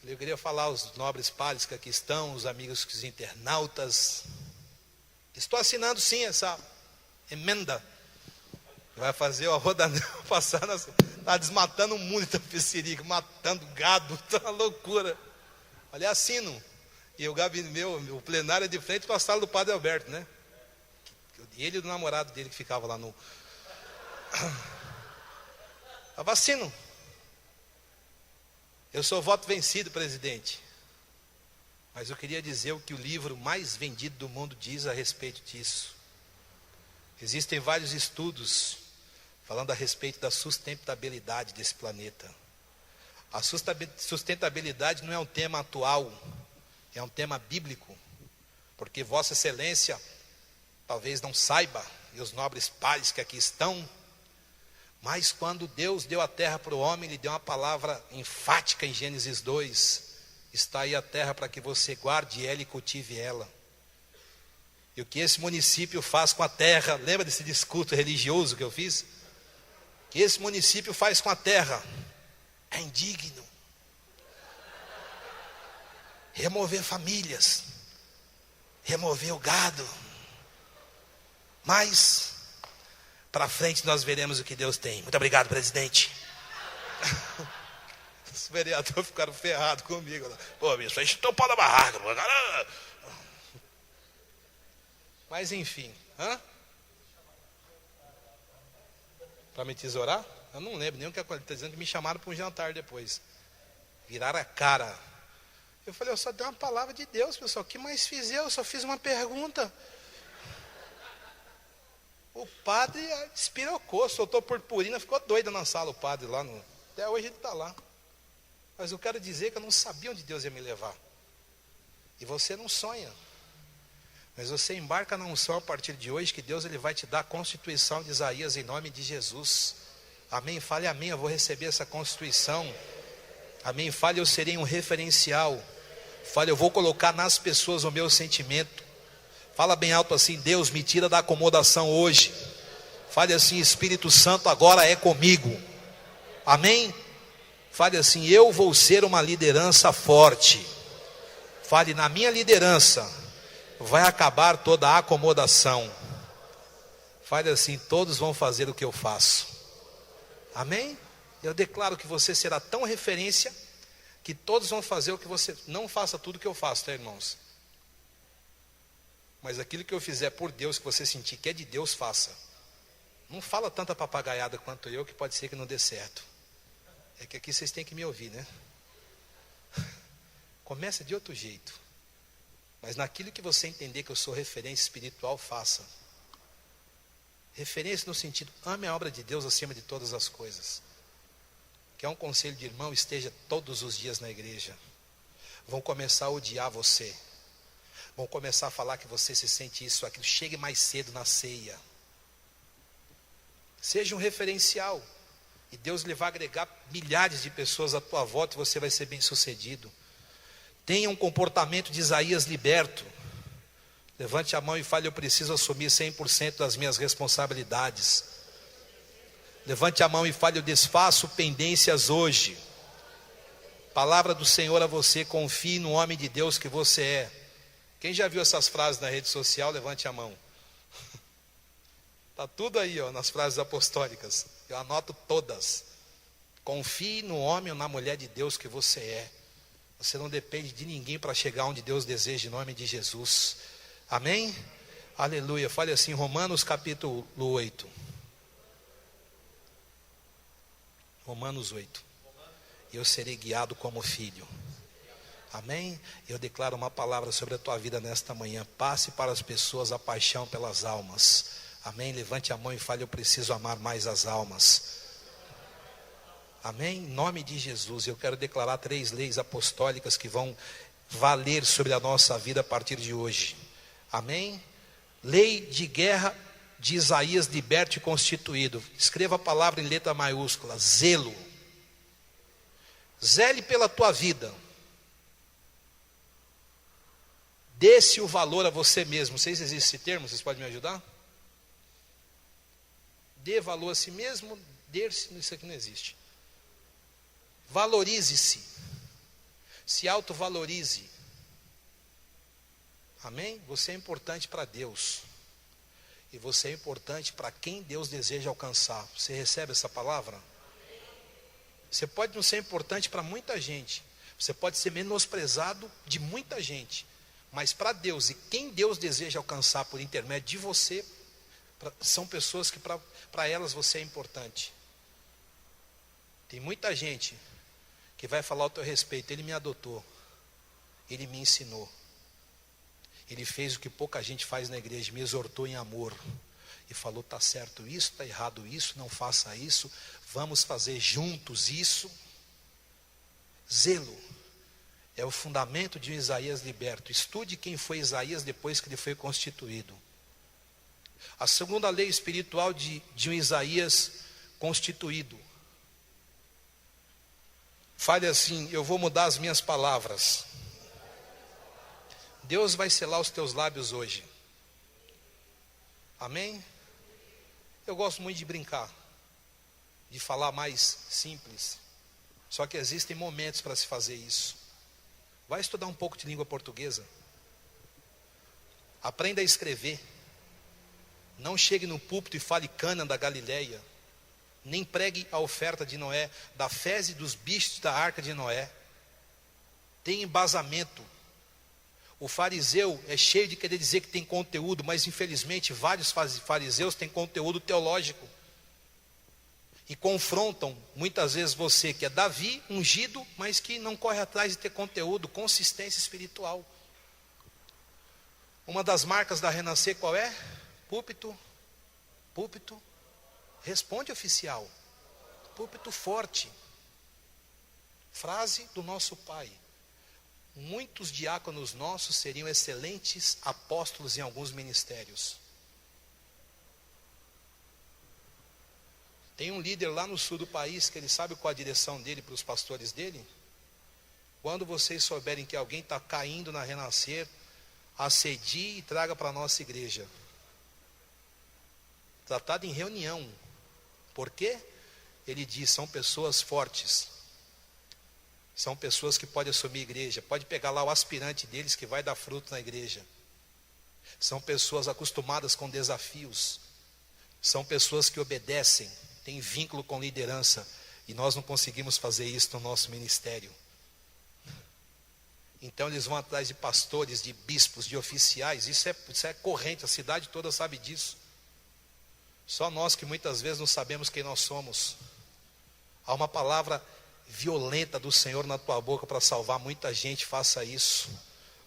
Eu queria falar aos nobres padres que aqui estão, os amigos, os internautas. Estou assinando sim essa emenda. Vai fazer o Rodanel passar, está desmatando o mundo de Tapecerica, matando gado, está uma loucura. Olha, assino. E o gabinete o plenário é de frente para a sala do padre Alberto, né? Ele e o namorado dele que ficava lá no... Eu assino. Eu sou voto vencido, presidente. Mas eu queria dizer o que o livro mais vendido do mundo diz a respeito disso. Existem vários estudos falando a respeito da sustentabilidade desse planeta. A sustentabilidade não é um tema atual, é um tema bíblico. Porque Vossa Excelência talvez não saiba, e os nobres pares que aqui estão, mas quando Deus deu a terra para o homem, Ele deu uma palavra enfática em Gênesis 2. Está aí a terra para que você guarde ela e cultive ela. E o que esse município faz com a terra, lembra desse discurso religioso que eu fiz? O que esse município faz com a terra é indigno. Remover famílias, remover o gado. Mas, para frente nós veremos o que Deus tem. Muito obrigado, presidente. Os vereadores ficaram ferrados comigo. Pô, bicho, a gente tô pau da barraca. Mas enfim, para me tesourar? Eu não lembro nem o que ele está dizendo, que me chamaram para um jantar depois. Viraram a cara. Eu falei, eu só dei uma palavra de Deus, pessoal. O que mais fiz eu? Eu só fiz uma pergunta. O padre espirocou, soltou purpurina, ficou doido na sala o padre lá. Até hoje ele está lá. Mas eu quero dizer que eu não sabia onde Deus ia me levar. E você não sonha. Mas você embarca na unção a partir de hoje, que Deus ele vai te dar a constituição de Isaías em nome de Jesus. Amém? Fale amém, eu vou receber essa constituição. Amém? Fale, eu serei um referencial. Fale, eu vou colocar nas pessoas o meu sentimento. Fala bem alto assim, Deus me tira da acomodação hoje. Fale assim, Espírito Santo agora é comigo. Amém? Fale assim, eu vou ser uma liderança forte. Fale, na minha liderança vai acabar toda a acomodação. Fale assim, todos vão fazer o que eu faço. Amém? Eu declaro que você será tão referência que todos vão fazer o que você... Não faça tudo o que eu faço, tá, irmãos? Mas aquilo que eu fizer por Deus, que você sentir que é de Deus, faça. Não fala tanta papagaiada quanto eu, que pode ser que não dê certo. É que aqui vocês têm que me ouvir, né? Começa de outro jeito. Mas naquilo que você entender que eu sou referência espiritual, faça. Referência no sentido, ame a obra de Deus acima de todas as coisas. Quer um conselho de irmão, esteja todos os dias na igreja. Vão começar a odiar você. Vão começar a falar que você se sente isso, aquilo. Chegue mais cedo na ceia. Seja um referencial. E Deus lhe vai agregar milhares de pessoas à tua volta e você vai ser bem sucedido. Tenha um comportamento de Isaías liberto. Levante a mão e fale, eu preciso assumir 100% das minhas responsabilidades. Levante a mão e fale, eu desfaço pendências hoje. Palavra do Senhor a você, confie no homem de Deus que você é. Quem já viu essas frases na rede social, levante a mão. Está tudo aí, nas frases apostólicas. Eu anoto todas. Confie no homem ou na mulher de Deus que você é. Você não depende de ninguém para chegar onde Deus deseja, em nome de Jesus. Amém? Aleluia. Fale assim, Romanos capítulo 8. Romanos 8. Eu serei guiado como filho. Amém? Eu declaro uma palavra sobre a tua vida nesta manhã. Passe para as pessoas a paixão pelas almas. Amém? Levante a mão e fale, eu preciso amar mais as almas. Amém? Em nome de Jesus, eu quero declarar 3 leis apostólicas que vão valer sobre a nossa vida a partir de hoje. Amém? Lei de guerra de Isaías liberto e constituído. Escreva a palavra em letra maiúscula, zelo. Zele pela tua vida. Dê-se o valor a você mesmo. Não sei se existe esse termo, vocês podem me ajudar? Dê valor a si mesmo, dê-se, isso aqui não existe. Valorize-se, se autovalorize. Amém? Você é importante para Deus. E você é importante para quem Deus deseja alcançar. Você recebe essa palavra? Você pode não ser importante para muita gente. Você pode ser menosprezado de muita gente. Mas para Deus e quem Deus deseja alcançar por intermédio de você, são pessoas que para elas você é importante. Tem muita gente que vai falar ao teu respeito, ele me adotou, ele me ensinou, ele fez o que pouca gente faz na igreja, me exortou em amor, e falou, está certo isso, está errado isso, não faça isso, vamos fazer juntos isso. Zelo é o fundamento de um Isaías liberto. Estude quem foi Isaías depois que ele foi constituído. A segunda lei espiritual de um Isaías constituído. Fale assim, eu vou mudar as minhas palavras. Deus vai selar os teus lábios hoje. Amém? Eu gosto muito de brincar, de falar mais simples. Só que existem momentos para se fazer isso. Vai estudar um pouco de língua portuguesa. Aprenda a escrever. Não chegue no púlpito e fale Cana da Galileia. Nem pregue a oferta de Noé, da fezes dos bichos da arca de Noé. Tem embasamento. O fariseu é cheio de querer dizer que tem conteúdo, mas infelizmente vários fariseus têm conteúdo teológico. E confrontam muitas vezes você que é Davi, ungido, mas que não corre atrás de ter conteúdo, consistência espiritual. Uma das marcas da Renascer qual é? Púlpito. Púlpito. Responde oficial. Púlpito forte. Frase do nosso pai. Muitos diáconos nossos seriam excelentes apóstolos em alguns ministérios. Tem um líder lá no sul do país que ele sabe qual a direção dele para os pastores dele. Quando vocês souberem que alguém está caindo na Renascer, assedie e traga para a nossa igreja. Tratado em reunião. Por quê? Ele diz, são pessoas fortes. São pessoas que podem assumir a igreja. Pode pegar lá o aspirante deles que vai dar fruto na igreja. São pessoas acostumadas com desafios. São pessoas que obedecem, têm vínculo com liderança. E nós não conseguimos fazer isso no nosso ministério. Então eles vão atrás de pastores, de bispos, de oficiais. Isso é corrente, a cidade toda sabe disso. Só nós que muitas vezes não sabemos quem nós somos. Há uma palavra violenta do Senhor na tua boca para salvar muita gente, faça isso.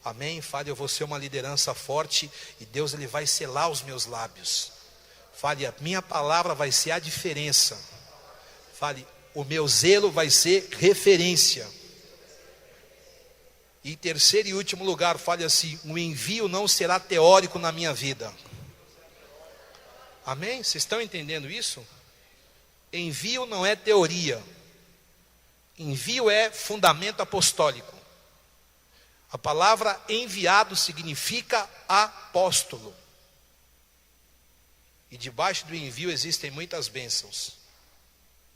Amém? Fale, eu vou ser uma liderança forte e Deus ele vai selar os meus lábios. Fale, a minha palavra vai ser a diferença. Fale, o meu zelo vai ser referência. E em terceiro e último lugar, fale assim, o envio não será teórico na minha vida. Amém? Vocês estão entendendo isso? Envio não é teoria. Envio é fundamento apostólico. A palavra enviado significa apóstolo. E debaixo do envio existem muitas bênçãos.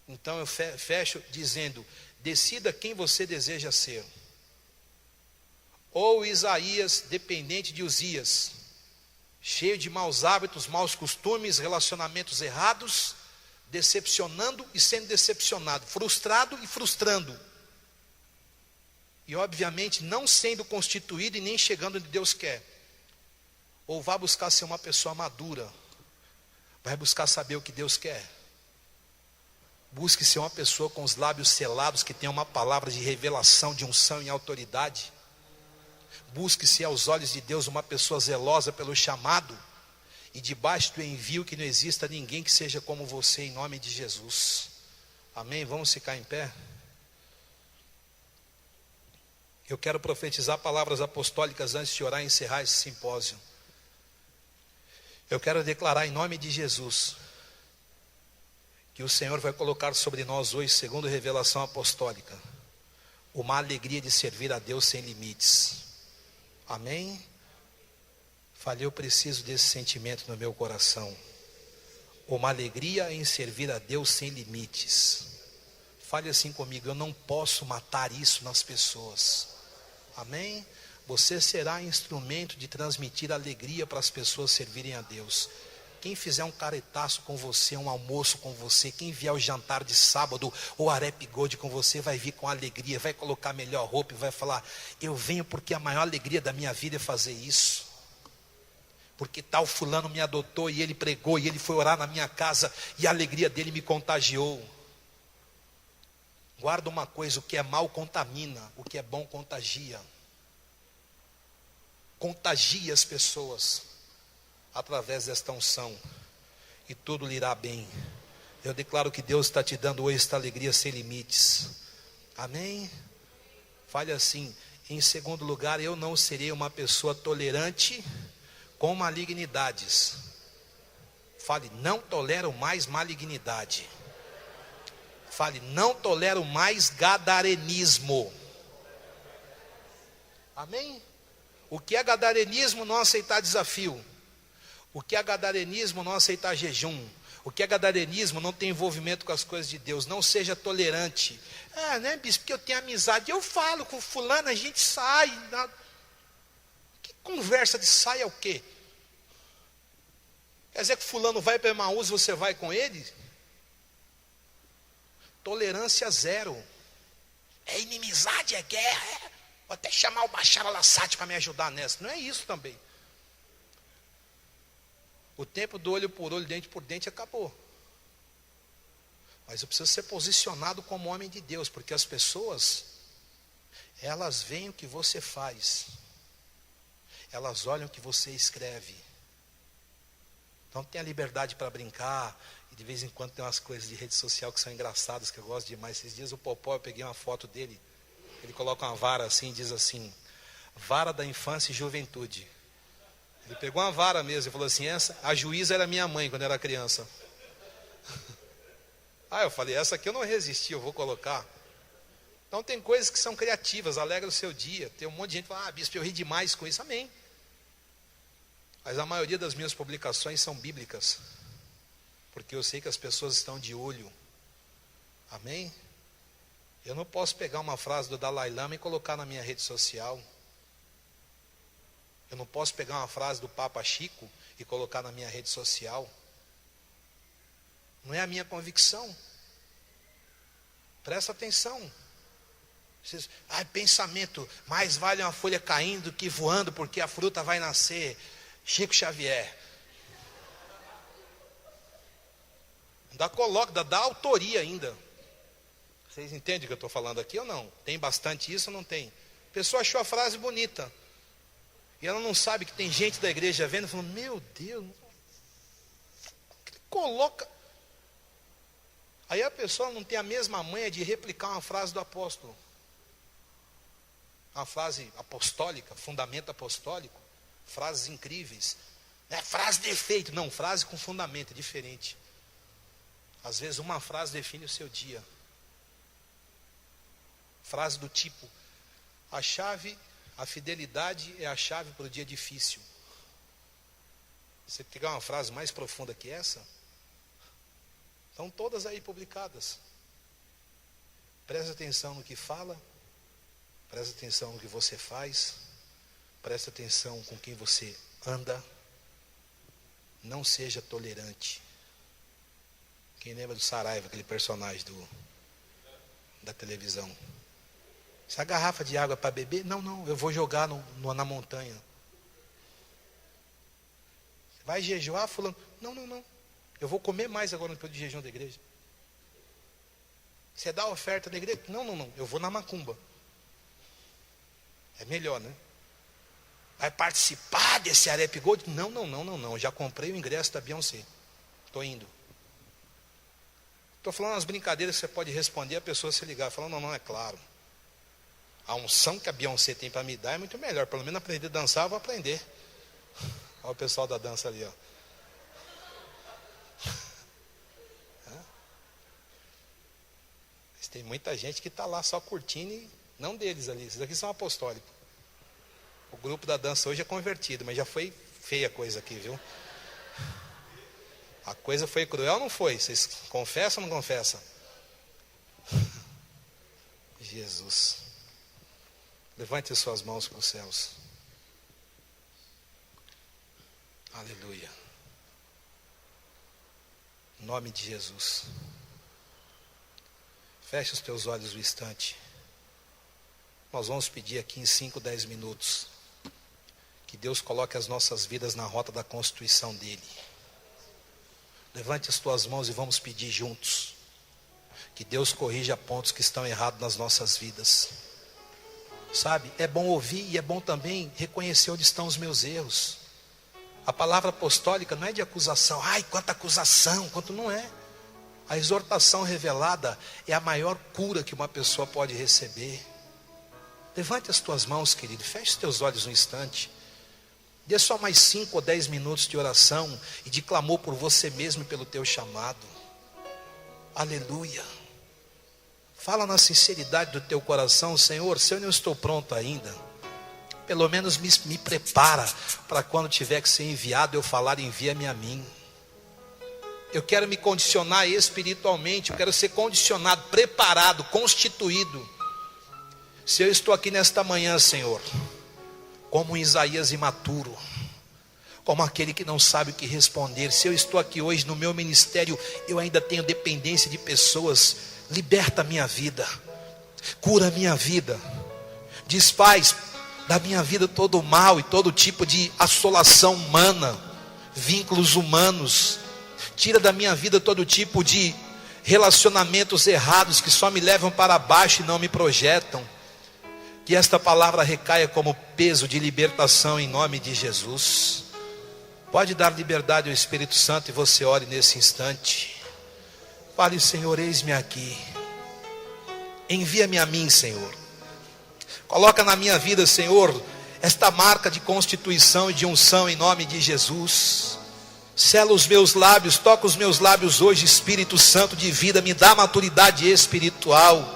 Então eu fecho dizendo, decida quem você deseja ser. Ou Isaías, dependente de Uzias, cheio de maus hábitos, maus costumes, relacionamentos errados, decepcionando e sendo decepcionado, frustrado e frustrando. E obviamente não sendo constituído e nem chegando onde Deus quer. Ou vá buscar ser uma pessoa madura. Vai buscar saber o que Deus quer. Busque ser uma pessoa com os lábios selados, que tenha uma palavra de revelação, de unção e autoridade. Busque ser aos olhos de Deus uma pessoa zelosa pelo chamado. E debaixo do envio que não exista ninguém que seja como você, em nome de Jesus. Amém? Vamos ficar em pé? Eu quero profetizar palavras apostólicas antes de orar e encerrar esse simpósio. Eu quero declarar em nome de Jesus que o Senhor vai colocar sobre nós hoje, segundo revelação apostólica, uma alegria de servir a Deus sem limites. Amém? Falei, eu preciso desse sentimento no meu coração. Uma alegria em servir a Deus sem limites. Fale assim comigo, eu não posso matar isso nas pessoas. Amém? Você será instrumento de transmitir alegria para as pessoas servirem a Deus. Quem fizer um caretaço com você, um almoço com você, quem vier ao jantar de sábado ou arepigode com você, vai vir com alegria, vai colocar melhor roupa e vai falar, eu venho porque a maior alegria da minha vida é fazer isso. Porque tal fulano me adotou e ele pregou e ele foi orar na minha casa e a alegria dele me contagiou. Guarda uma coisa, o que é mal contamina, o que é bom contagia. Contagia as pessoas através desta unção e tudo lhe irá bem. Eu declaro que Deus está te dando hoje esta alegria sem limites. Amém? Fale assim, em segundo lugar, eu não serei uma pessoa tolerante com malignidades. Fale, não tolero mais malignidade. Fale, não tolero mais gadarenismo. Amém? O que é gadarenismo? Não aceitar desafio. O que é gadarenismo? Não aceitar jejum. O que é gadarenismo? Não ter envolvimento com as coisas de Deus. Não seja tolerante. Ah, né, bispo? Porque eu tenho amizade. Eu falo com fulano, a gente sai. Que conversa de sai é o quê? Quer dizer que fulano vai para Emaús e você vai com ele? Tolerância zero. É inimizade, é guerra. Vou até chamar o Bashar al-Assad para me ajudar nessa. Não é isso também. O tempo do olho por olho, dente por dente, acabou. Mas eu preciso ser posicionado como homem de Deus, porque as pessoas, elas veem o que você faz, elas olham o que você escreve. Então tem a liberdade para brincar, e de vez em quando tem umas coisas de rede social que são engraçadas, que eu gosto demais. Esses dias o Popó, eu peguei uma foto dele, ele coloca uma vara assim e diz assim: vara da infância e juventude. Ele pegou uma vara mesmo e falou assim: a juíza era minha mãe quando eu era criança. Ah, eu falei, essa aqui eu não resisti, eu vou colocar. Então tem coisas que são criativas, alegra o seu dia. Tem um monte de gente que fala: ah, bispo, eu ri demais com isso. Amém. Mas a maioria das minhas publicações são bíblicas, porque eu sei que as pessoas estão de olho. Amém? Eu não posso pegar uma frase do Dalai Lama e colocar na minha rede social. Eu não posso pegar uma frase do Papa Chico e colocar na minha rede social. Não é a minha convicção. Presta atenção. Pensamento, mais vale uma folha caindo do que voando, porque a fruta vai nascer. Chico Xavier. Dá autoria ainda. Vocês entendem o que eu estou falando aqui ou não? Tem bastante isso ou não tem? A pessoa achou a frase bonita. E ela não sabe que tem gente da igreja vendo e falando: meu Deus, ele coloca. Aí a pessoa não tem a mesma manha de replicar uma frase do apóstolo. Uma frase apostólica, fundamento apostólico. Frases incríveis. Não é frase de efeito, não, frase com fundamento, é diferente. Às vezes uma frase define o seu dia. Frase do tipo: a fidelidade é a chave para o dia difícil. Você pegar uma frase mais profunda que essa? Estão todas aí publicadas. Presta atenção no que fala, presta atenção no que você faz, presta atenção com quem você anda. Não seja tolerante. Quem lembra do Saraiva, aquele personagem da televisão? Se a garrafa de água é para beber, não, eu vou jogar na montanha. Vai jejuar, fulano? Não. Eu vou comer mais agora no período de jejum da igreja. Você dá oferta da igreja? Não. Eu vou na macumba. É melhor, né? Vai participar desse Arepe Gold? Não. Já comprei o ingresso da Beyoncé. Estou indo. Estou falando umas brincadeiras que você pode responder, a pessoa se ligar, falando: não, é claro. A unção que a Beyoncé tem para me dar é muito melhor. Pelo menos aprender a dançar, eu vou aprender. Olha o pessoal da dança ali, ó. Mas tem muita gente que está lá só curtindo e não deles ali. Esses aqui são apostólicos. O grupo da dança hoje é convertido, mas já foi feia a coisa aqui, viu? A coisa foi cruel ou não foi? Vocês confessam ou não confessam? Jesus. Levante as suas mãos para os céus. Aleluia. Em nome de Jesus. Feche os teus olhos um instante. Nós vamos pedir aqui em 5, 10 minutos que Deus coloque as nossas vidas na rota da constituição dele. Levante as tuas mãos e vamos pedir juntos que Deus corrija pontos que estão errados nas nossas vidas. Sabe, é bom ouvir e é bom também reconhecer onde estão os meus erros. A palavra apostólica não é de acusação. Ai, quanta acusação, quanto não é. A exortação revelada é a maior cura que uma pessoa pode receber. Levante as tuas mãos, querido, feche os teus olhos um instante. Dê só mais 5 ou 10 minutos de oração e de clamor por você mesmo e pelo teu chamado. Aleluia. Fala na sinceridade do teu coração: Senhor, se eu não estou pronto ainda, pelo menos me prepara para quando tiver que ser enviado, eu falar, envia-me a mim. Eu quero me condicionar espiritualmente, eu quero ser condicionado, preparado, constituído. Se eu estou aqui nesta manhã, Senhor, como um Isaías imaturo, como aquele que não sabe o que responder, se eu estou aqui hoje no meu ministério, eu ainda tenho dependência de pessoas, liberta a minha vida, cura a minha vida, desfaz da minha vida todo o mal e todo tipo de assolação humana, vínculos humanos, tira da minha vida todo tipo de relacionamentos errados que só me levam para baixo e não me projetam. Que esta palavra recaia como peso de libertação em nome de Jesus. Pode dar liberdade ao Espírito Santo e você ore nesse instante. Fale, Senhor, eis-me aqui. Envia-me a mim, Senhor. Coloca na minha vida, Senhor, esta marca de constituição e de unção em nome de Jesus. Sela os meus lábios, toca os meus lábios hoje, Espírito Santo de vida, me dá maturidade espiritual.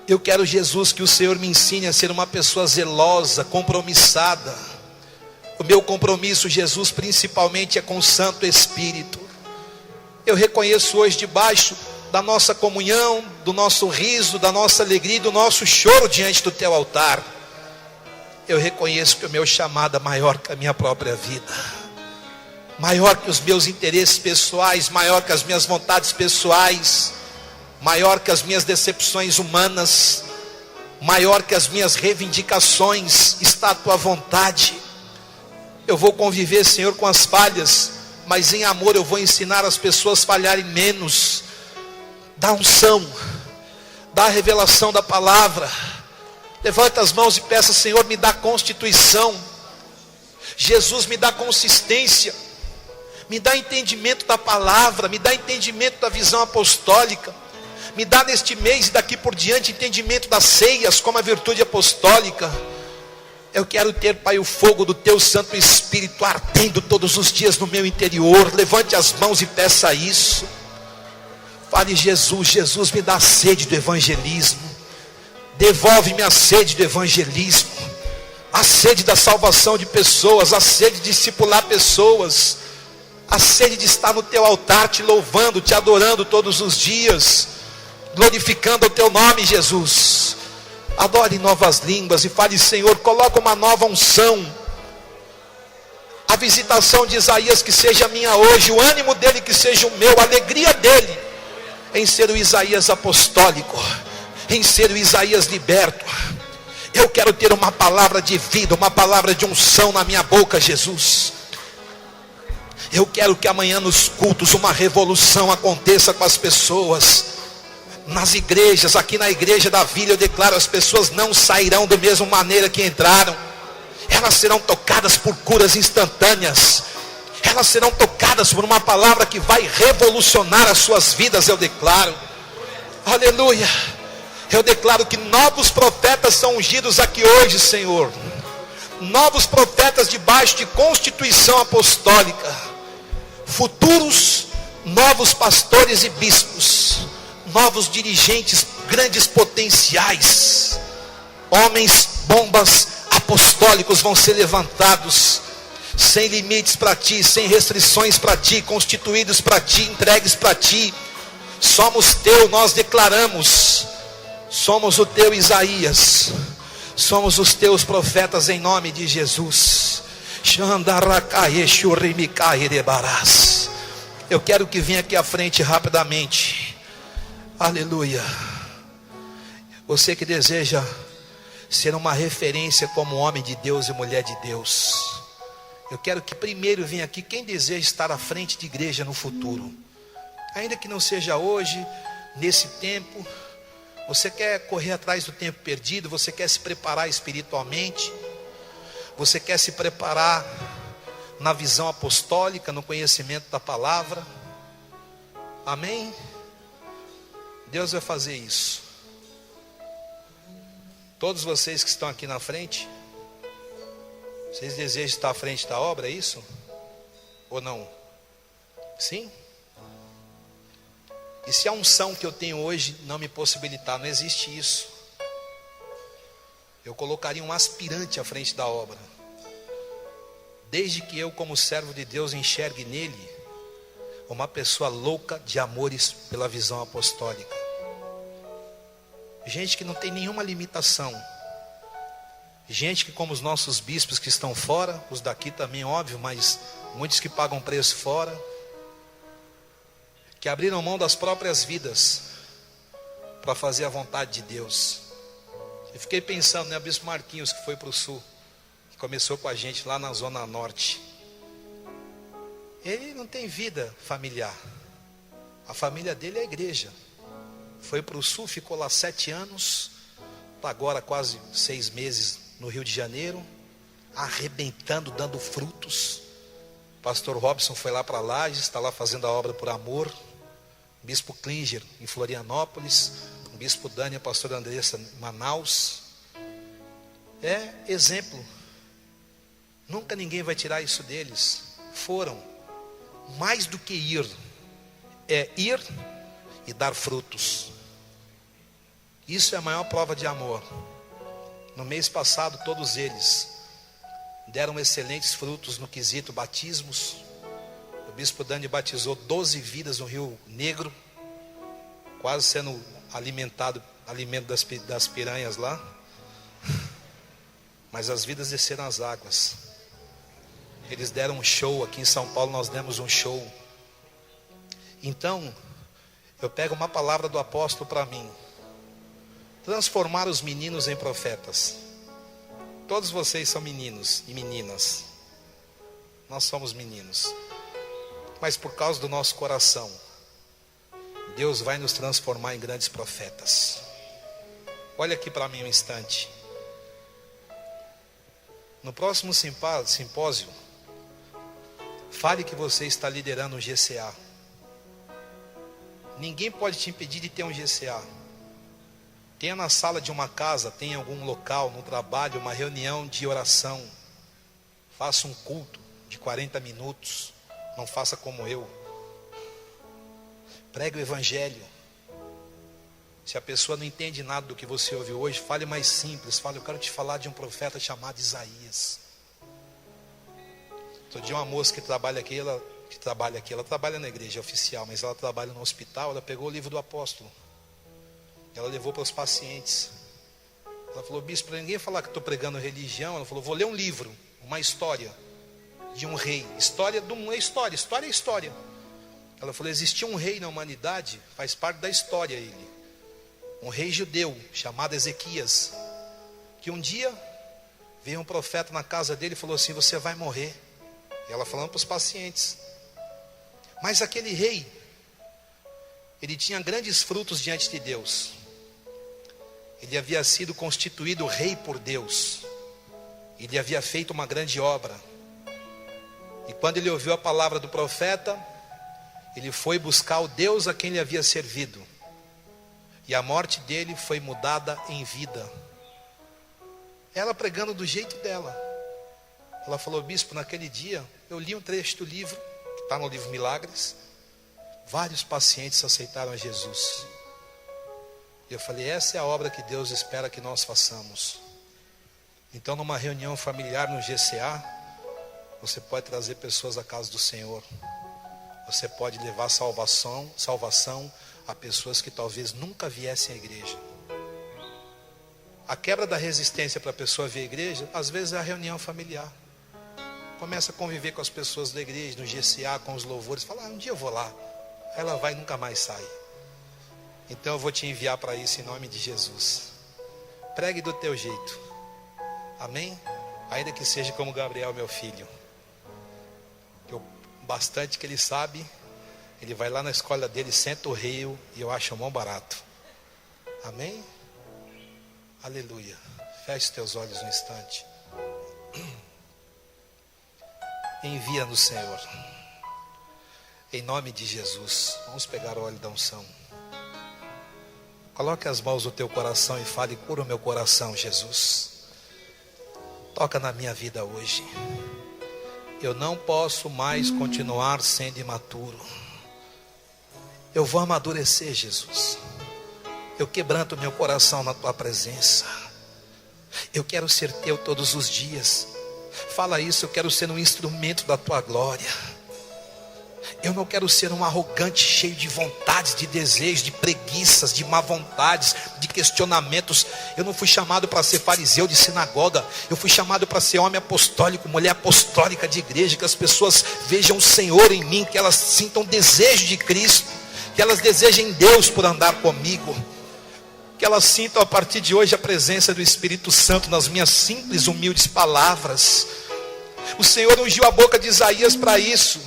Eu quero, Jesus, que o Senhor me ensine a ser uma pessoa zelosa, compromissada. O meu compromisso, Jesus, principalmente é com o Santo Espírito. Eu reconheço hoje, debaixo da nossa comunhão, do nosso riso, da nossa alegria e do nosso choro diante do teu altar, eu reconheço que o meu chamado é maior que a minha própria vida, maior que os meus interesses pessoais, maior que as minhas vontades pessoais, maior que as minhas decepções humanas, maior que as minhas reivindicações. Está a tua vontade. Eu vou conviver, Senhor, com as falhas, mas em amor eu vou ensinar as pessoas a falharem menos. Dá unção, dá a revelação da palavra. Levanta as mãos e peça, Senhor, me dá constituição. Jesus, me dá consistência, me dá entendimento da palavra, me dá entendimento da visão apostólica. Me dá neste mês e daqui por diante entendimento das ceias como a virtude apostólica. Eu quero ter, Pai, o fogo do teu Santo Espírito ardendo todos os dias no meu interior. Levante as mãos e peça isso. Fale, Jesus, Jesus, me dá a sede do evangelismo. Devolve-me a sede do evangelismo, a sede da salvação de pessoas, a sede de discipular pessoas, a sede de estar no teu altar te louvando, te adorando todos os dias, glorificando o teu nome, Jesus. Adore em novas línguas e fale, Senhor, coloca uma nova unção. A visitação de Isaías que seja minha hoje, o ânimo dele que seja o meu, a alegria dele em ser o Isaías apostólico, em ser o Isaías liberto. Eu quero ter uma palavra de vida, uma palavra de unção na minha boca, Jesus. Eu quero que amanhã nos cultos uma revolução aconteça com as pessoas. Nas igrejas, aqui na igreja da Vila, eu declaro, as pessoas não sairão da mesma maneira que entraram. Elas serão tocadas por curas instantâneas. Elas serão tocadas por uma palavra que vai revolucionar as suas vidas, eu declaro. Aleluia. Eu declaro que novos profetas são ungidos aqui hoje, Senhor. Novos profetas debaixo de constituição apostólica. Futuros novos pastores e bispos. Novos dirigentes, grandes potenciais. Homens, bombas apostólicos vão ser levantados. Sem limites para ti, sem restrições para ti, constituídos para ti, entregues para ti. Somos teu, nós declaramos. Somos o teu Isaías. Somos os teus profetas em nome de Jesus. Eu quero que venha aqui à frente rapidamente. Aleluia. Você que deseja ser uma referência como homem de Deus e mulher de Deus, eu quero que primeiro venha aqui quem deseja estar à frente de igreja no futuro. Ainda que não seja hoje, nesse tempo. Você quer correr atrás do tempo perdido? Você quer se preparar espiritualmente? Você quer se preparar na visão apostólica, no conhecimento da palavra? Amém? Deus vai fazer isso. Todos vocês que estão aqui na frente, vocês desejam estar à frente da obra, é isso? Ou não? Sim? E se a unção que eu tenho hoje não me possibilitar, não existe isso. eu colocaria um aspirante à frente da obra. Desde que eu, como servo de Deus, enxergue nele uma pessoa louca de amores pela visão apostólica. Gente que não tem nenhuma limitação. Gente que, como os nossos bispos que estão fora, os daqui também, óbvio, mas muitos que pagam preço fora, que abriram mão das próprias vidas para fazer a vontade de Deus. Eu fiquei pensando, né, o bispo Marquinhos, que foi para o sul, que começou com a gente lá na Zona Norte. Ele não tem vida familiar. A família dele é a igreja. Foi para o sul, ficou lá 7 anos, está agora quase 6 meses no Rio de Janeiro, arrebentando, dando frutos. Pastor Robson foi lá para Lages, está lá fazendo a obra por amor. Bispo Klinger em Florianópolis, o Bispo Dani, a pastora Andressa em Manaus. É exemplo. Nunca ninguém vai tirar isso deles. Foram. Mais do que ir, é ir e dar frutos. Isso é a maior prova de amor. No mês passado, todos eles deram excelentes frutos no quesito batismos. O Bispo Dani batizou 12 vidas no Rio Negro, quase sendo alimento das piranhas lá. Mas as vidas desceram as águas. Eles deram um show aqui em São Paulo, nós demos um show. Então, eu pego uma palavra do apóstolo para mim: transformar os meninos em profetas. Todos vocês são meninos e meninas. Nós somos meninos. Mas por causa do nosso coração, Deus vai nos transformar em grandes profetas. Olha aqui para mim um instante. No próximo simpósio, fale que você está liderando um GCA. Ninguém pode te impedir de ter um GCA. Tenha na sala de uma casa, tenha em algum local, no trabalho, uma reunião de oração. Faça um culto de 40 minutos. Não faça como eu. Pregue o evangelho. Se a pessoa não entende nada do que você ouve hoje, fale mais simples. Fale: eu quero te falar de um profeta chamado Isaías. Outro dia uma moça que trabalha aqui, ela trabalha na igreja oficial, mas ela trabalha no hospital. Ela pegou o livro do apóstolo. Ela levou para os pacientes. Ela falou: bispo, para ninguém falar que estou pregando religião. Ela falou: vou ler um livro, uma história de um rei. História. Ela falou: existia um rei na humanidade, faz parte da história ele. Um rei judeu chamado Ezequias, que um dia veio um profeta na casa dele e falou assim: você vai morrer. E ela falando para os pacientes. Mas aquele rei, ele tinha grandes frutos diante de Deus. Ele havia sido constituído rei por Deus. Ele havia feito uma grande obra. E quando ele ouviu a palavra do profeta, ele foi buscar o Deus a quem ele havia servido. E a morte dele foi mudada em vida. Ela pregando do jeito dela. Ela falou: bispo, naquele dia eu li um trecho do livro, que está no livro Milagres. Vários pacientes aceitaram a Jesus. E eu falei: essa é a obra que Deus espera que nós façamos. Então, numa reunião familiar no GCA, você pode trazer pessoas à casa do Senhor. Você pode levar salvação a pessoas que talvez nunca viessem à igreja. A quebra da resistência para a pessoa vir à igreja, às vezes é a reunião familiar. Começa a conviver com as pessoas da igreja, no GCA, com os louvores. Fala: um dia eu vou lá. Aí ela vai e nunca mais sai. Então eu vou te enviar para isso em nome de Jesus. Pregue do teu jeito. Amém? Ainda que seja como Gabriel, meu filho. Bastante que ele sabe. Ele vai lá na escola dele, senta o rio, e eu acho mão barato. Amém? Aleluia. Feche os teus olhos um instante. Envia-nos, Senhor. Em nome de Jesus. Vamos pegar o óleo da unção. Coloque as mãos no teu coração e fale: cura o meu coração, Jesus. Toca na minha vida hoje. Eu não posso mais continuar sendo imaturo. Eu vou amadurecer, Jesus. Eu quebranto meu coração na tua presença. Eu quero ser teu todos os dias. Fala isso, eu quero ser um instrumento da tua glória. Eu não quero ser um arrogante cheio de vontades, de desejos, de preguiças, de má vontades, de questionamentos. Eu não fui chamado para ser fariseu de sinagoga. Eu fui chamado para ser homem apostólico, mulher apostólica de igreja. Que as pessoas vejam o Senhor em mim, que elas sintam desejo de Cristo, que elas desejem Deus por andar comigo, que elas sintam a partir de hoje a presença do Espírito Santo nas minhas simples, humildes palavras. O Senhor ungiu a boca de Isaías para isso.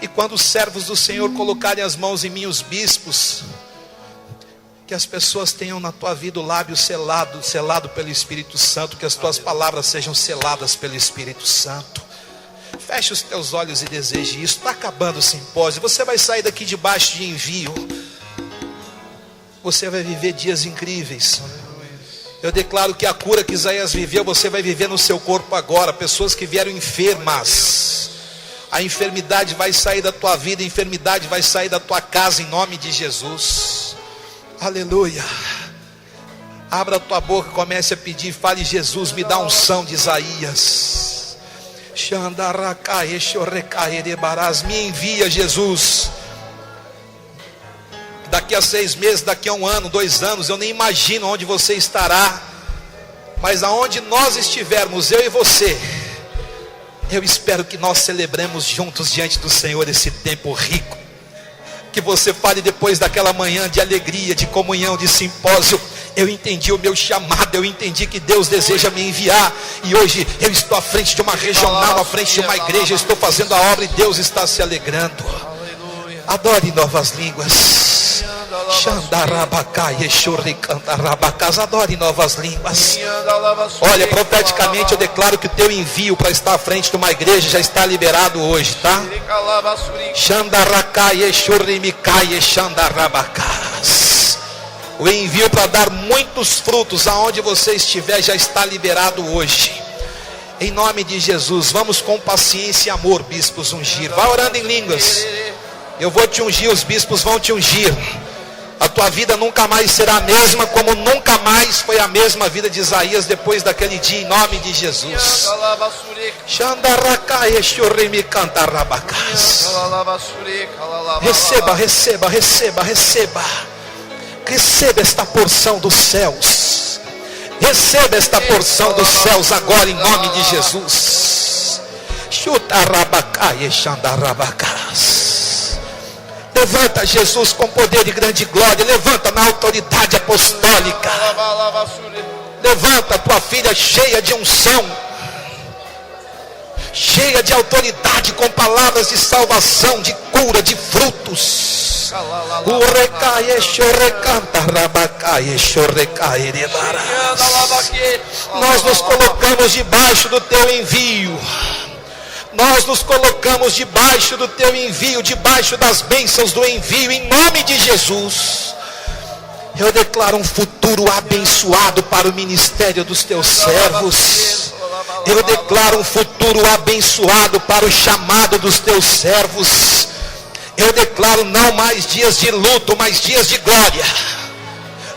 E quando os servos do Senhor colocarem as mãos em mim, os bispos, que as pessoas tenham na tua vida o lábio selado pelo Espírito Santo, que as tuas palavras sejam seladas pelo Espírito Santo. Feche os teus olhos e deseje isso. Está acabando o simpósio, você vai sair daqui debaixo de envio. Você vai viver dias incríveis. Eu declaro que a cura que Isaías viveu, você vai viver no seu corpo agora. Pessoas que vieram enfermas, a enfermidade vai sair da tua vida, a enfermidade vai sair da tua casa em nome de Jesus. Aleluia. Abra a tua boca, comece a pedir, fale: Jesus, me dá unção de Isaías. Me envia, Jesus. Daqui a 6 meses, daqui a 1 ano, 2 anos, eu nem imagino onde você estará, mas aonde nós estivermos, eu e você, eu espero que nós celebremos juntos diante do Senhor esse tempo rico. Que você fale depois daquela manhã de alegria, de comunhão, de simpósio: eu entendi o meu chamado, eu entendi que Deus deseja me enviar, e hoje eu estou à frente de uma regional, à frente de uma igreja, eu estou fazendo a obra e Deus está se alegrando. Adore novas línguas. Adore novas línguas. Olha, profeticamente eu declaro que o teu envio para estar à frente de uma igreja já está liberado hoje, tá? O envio para dar muitos frutos aonde você estiver já está liberado hoje. Em nome de Jesus, vamos com paciência e amor, bispos, ungir. Vai orando em línguas. Eu vou te ungir, os bispos vão te ungir. A tua vida nunca mais será a mesma, como nunca mais foi a mesma vida de Isaías depois daquele dia, em nome de Jesus. Receba, receba, receba, receba. Receba esta porção dos céus. Receba esta porção dos céus agora, em nome de Jesus. Levanta, Jesus, com poder e grande glória. Levanta na autoridade apostólica. Levanta tua filha cheia de unção, cheia de autoridade, com palavras de salvação, de cura, de frutos. Nós nos colocamos debaixo do teu envio. Nós nos colocamos debaixo do teu envio, debaixo das bênçãos do envio, em nome de Jesus. Eu declaro um futuro abençoado para o ministério dos teus servos. Eu declaro um futuro abençoado para o chamado dos teus servos. Eu declaro não mais dias de luto, mas dias de glória.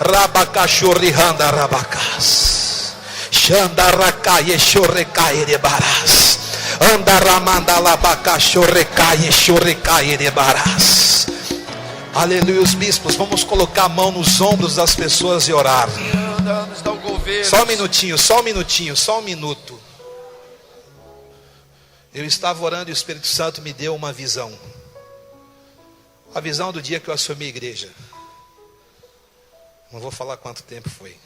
Rabacachorrihanda rabacas. Xandarracaie chorrecaerebarás. Aleluia. Os bispos, vamos colocar a mão nos ombros das pessoas e orar. Só um minutinho, só um minutinho, só um minuto. Eu estava orando e o Espírito Santo me deu uma visão. A visão do dia que eu assumi a igreja. Não vou falar quanto tempo foi.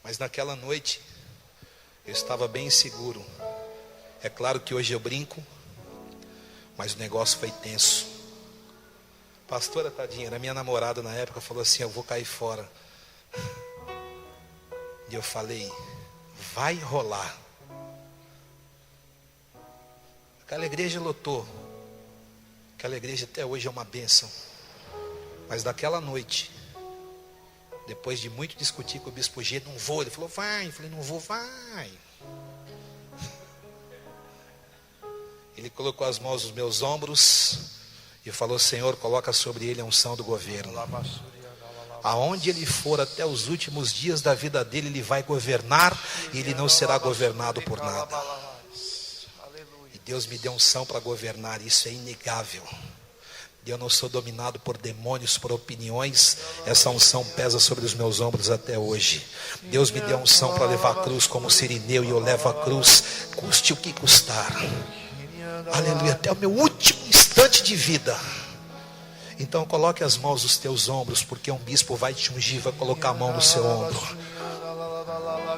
Mas naquela noite eu estava bem inseguro. É claro que hoje eu brinco, mas o negócio foi tenso. Pastora, tadinha, era minha namorada na época, falou assim: eu vou cair fora. E eu falei: vai rolar. Aquela igreja lotou. Aquela igreja até hoje é uma bênção. Mas daquela noite, depois de muito discutir com o bispo G, não vou. Ele falou: vai. Eu falei: não vou, vai. Ele colocou as mãos nos meus ombros e falou: Senhor, coloca sobre ele a unção do governo. Aonde ele for até os últimos dias da vida dele, ele vai governar e ele não será governado por nada. E Deus me deu unção para governar, isso é inegável. Eu não sou dominado por demônios, por opiniões. Essa unção pesa sobre os meus ombros até hoje. Deus me deu unção para levar a cruz como sirineu, e eu levo a cruz, custe o que custar. Aleluia, até o meu último instante de vida. Então coloque as mãos nos teus ombros, porque um bispo vai te ungir, vai colocar a mão no seu ombro.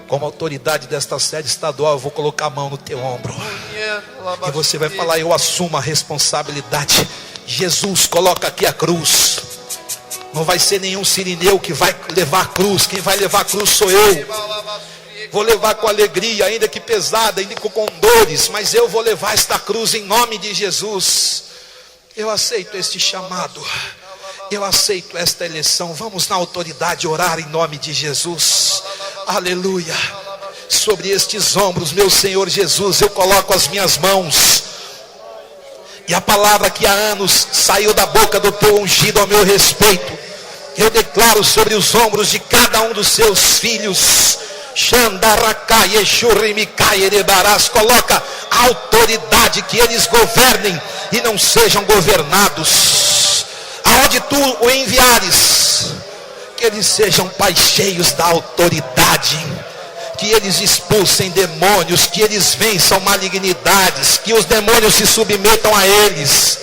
Como autoridade desta sede estadual, eu vou colocar a mão no teu ombro. E você vai falar: eu assumo a responsabilidade. Jesus, coloca aqui a cruz. Não vai ser nenhum sirineu que vai levar a cruz. Quem vai levar a cruz sou eu. Vou levar com alegria, ainda que pesada, ainda com dores, mas eu vou levar esta cruz em nome de Jesus. Eu aceito este chamado. Eu aceito esta eleição. Vamos na autoridade orar em nome de Jesus. Aleluia. Sobre estes ombros, meu Senhor Jesus, eu coloco as minhas mãos. E a palavra que há anos saiu da boca do teu ungido ao meu respeito, eu declaro sobre os ombros de cada um dos seus filhos. Coloca a autoridade, que eles governem e não sejam governados. Aonde tu o enviares, que eles sejam pais cheios da autoridade, que eles expulsem demônios, que eles vençam malignidades, que os demônios se submetam a eles,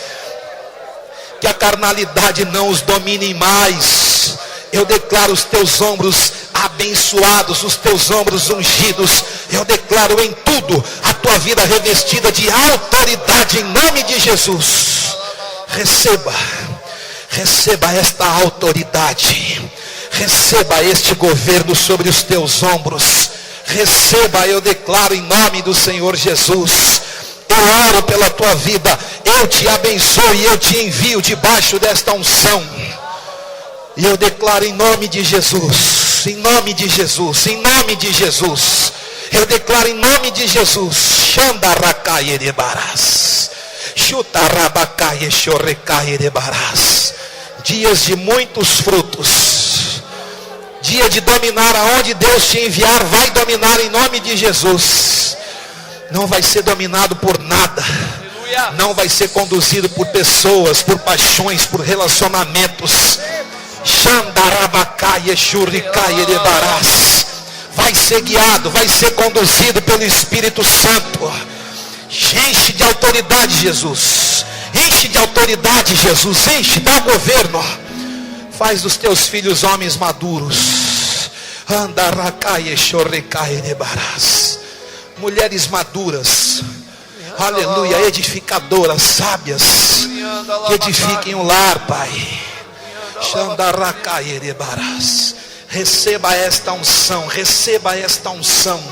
que a carnalidade não os domine mais. Eu declaro os teus ombros abençoados, os teus ombros ungidos. Eu declaro em tudo a tua vida revestida de autoridade em nome de Jesus. Receba esta autoridade, receba este governo sobre os teus ombros. Receba, eu declaro em nome do Senhor Jesus. Eu oro pela tua vida, eu te abençoo e eu te envio debaixo desta unção. E eu declaro em nome de Jesus, em nome de Jesus, em nome de Jesus. Eu declaro em nome de Jesus. Dias de muitos frutos. Dia de dominar aonde Deus te enviar, vai dominar em nome de Jesus. Não vai ser dominado por nada. Não vai ser conduzido por pessoas, por paixões, por relacionamentos. Vai ser guiado, vai ser conduzido pelo Espírito Santo. Enche de autoridade, Jesus. Enche de autoridade, Jesus. Enche, dá governo. Faz dos teus filhos homens maduros. Mulheres maduras. Aleluia, edificadoras, sábias. Que edifiquem o lar, Pai. Receba esta unção, receba esta unção.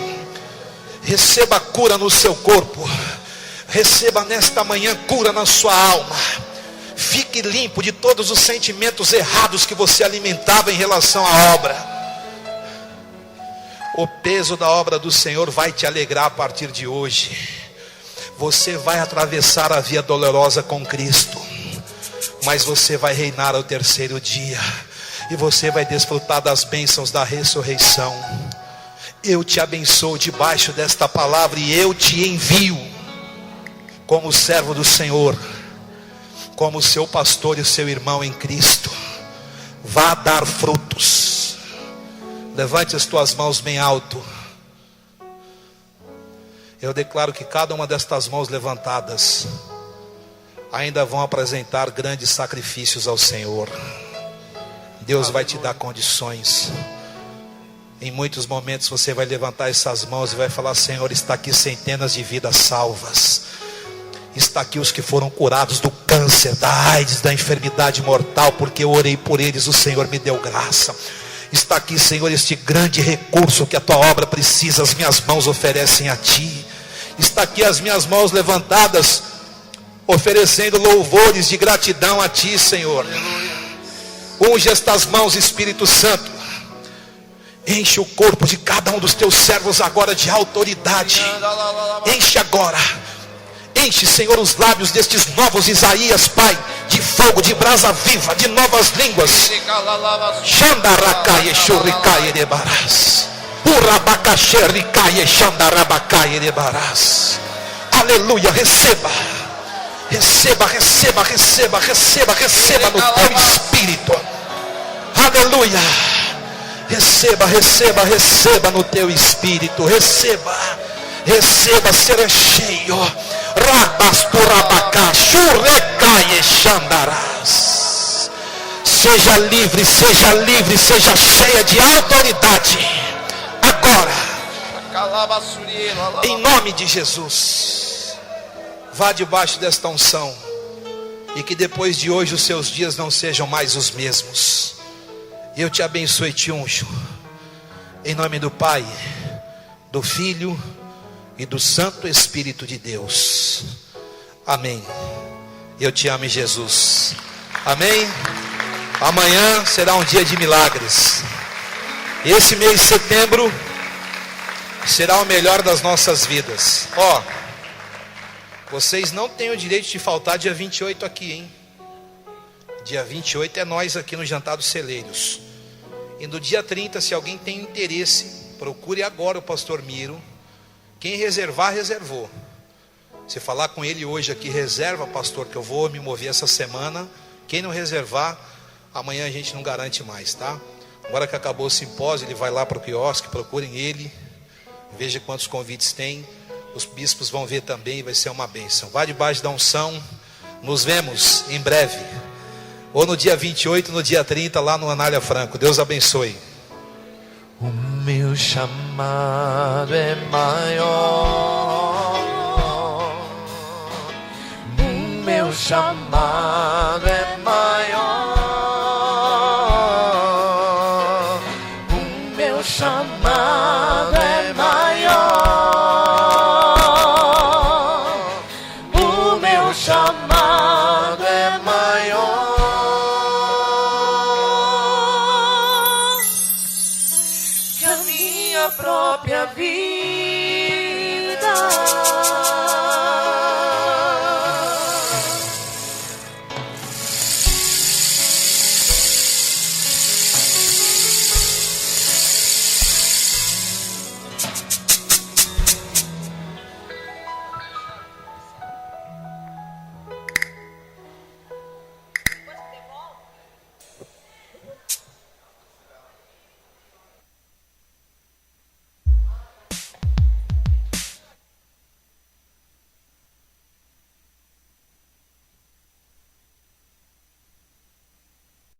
Receba cura no seu corpo. Receba nesta manhã cura na sua alma. Fique limpo de todos os sentimentos errados que você alimentava em relação à obra. O peso da obra do Senhor vai te alegrar a partir de hoje. Você vai atravessar a via dolorosa com Cristo, mas você vai reinar ao terceiro dia. E você vai desfrutar das bênçãos da ressurreição. Eu te abençoo debaixo desta palavra e eu te envio como servo do Senhor, como seu pastor e seu irmão em Cristo. Vá dar frutos. Levante as tuas mãos bem alto. Eu declaro que cada uma destas mãos levantadas ainda vão apresentar grandes sacrifícios ao Senhor. Deus vai te dar condições. Em muitos momentos você vai levantar essas mãos e vai falar: Senhor, está aqui centenas de vidas salvas. Está aqui os que foram curados do câncer, da AIDS, da enfermidade mortal, porque eu orei por eles, o Senhor me deu graça. Está aqui, Senhor, este grande recurso que a tua obra precisa, as minhas mãos oferecem a ti. Está aqui as minhas mãos levantadas, oferecendo louvores de gratidão a ti, Senhor. Unge estas mãos, Espírito Santo. Enche o corpo de cada um dos teus servos agora de autoridade. Enche agora. Enche, Senhor, os lábios destes novos Isaías, Pai, de fogo, de brasa viva, de novas línguas. Xandaracai, xuricai, erebarás. Urabacaxê, ricai, xandarabacai, erebarás. Aleluia, receba. Receba, receba, receba, receba, receba no teu espírito. Aleluia. Receba, receba, receba no teu espírito. Receba, receba, ser cheio. Rabasturabacá, churecai, xandarás. Seja livre, seja livre, seja cheia de autoridade. Agora, em nome de Jesus, vá debaixo desta unção, e que depois de hoje os seus dias não sejam mais os mesmos. Eu te abençoe e te unjo, em nome do Pai, do Filho e do Santo Espírito de Deus. Amém. Eu te amo em Jesus. Amém. Amanhã será um dia de milagres. Esse mês de setembro será o melhor das nossas vidas. Vocês não têm o direito de faltar dia 28 aqui, hein? Dia 28 é nós aqui no Jantar dos Celeiros. E no dia 30, se alguém tem interesse, procure agora o pastor Miro. Quem reservar, reservou. Se falar com ele hoje aqui, reserva, pastor, que eu vou me mover essa semana. Quem não reservar, amanhã a gente não garante mais, tá? Agora que acabou o simpósio, ele vai lá para o quiosque, procurem ele, veja quantos convites tem. Os bispos vão ver também, vai ser uma bênção. Vá debaixo da unção. Nos vemos em breve, ou no dia 28, no dia 30, lá no Anália Franco. Deus abençoe. O meu chamado é maior. O meu chamado é maior. O meu chamado é maior. O meu chamado é maior. Que a minha própria vida.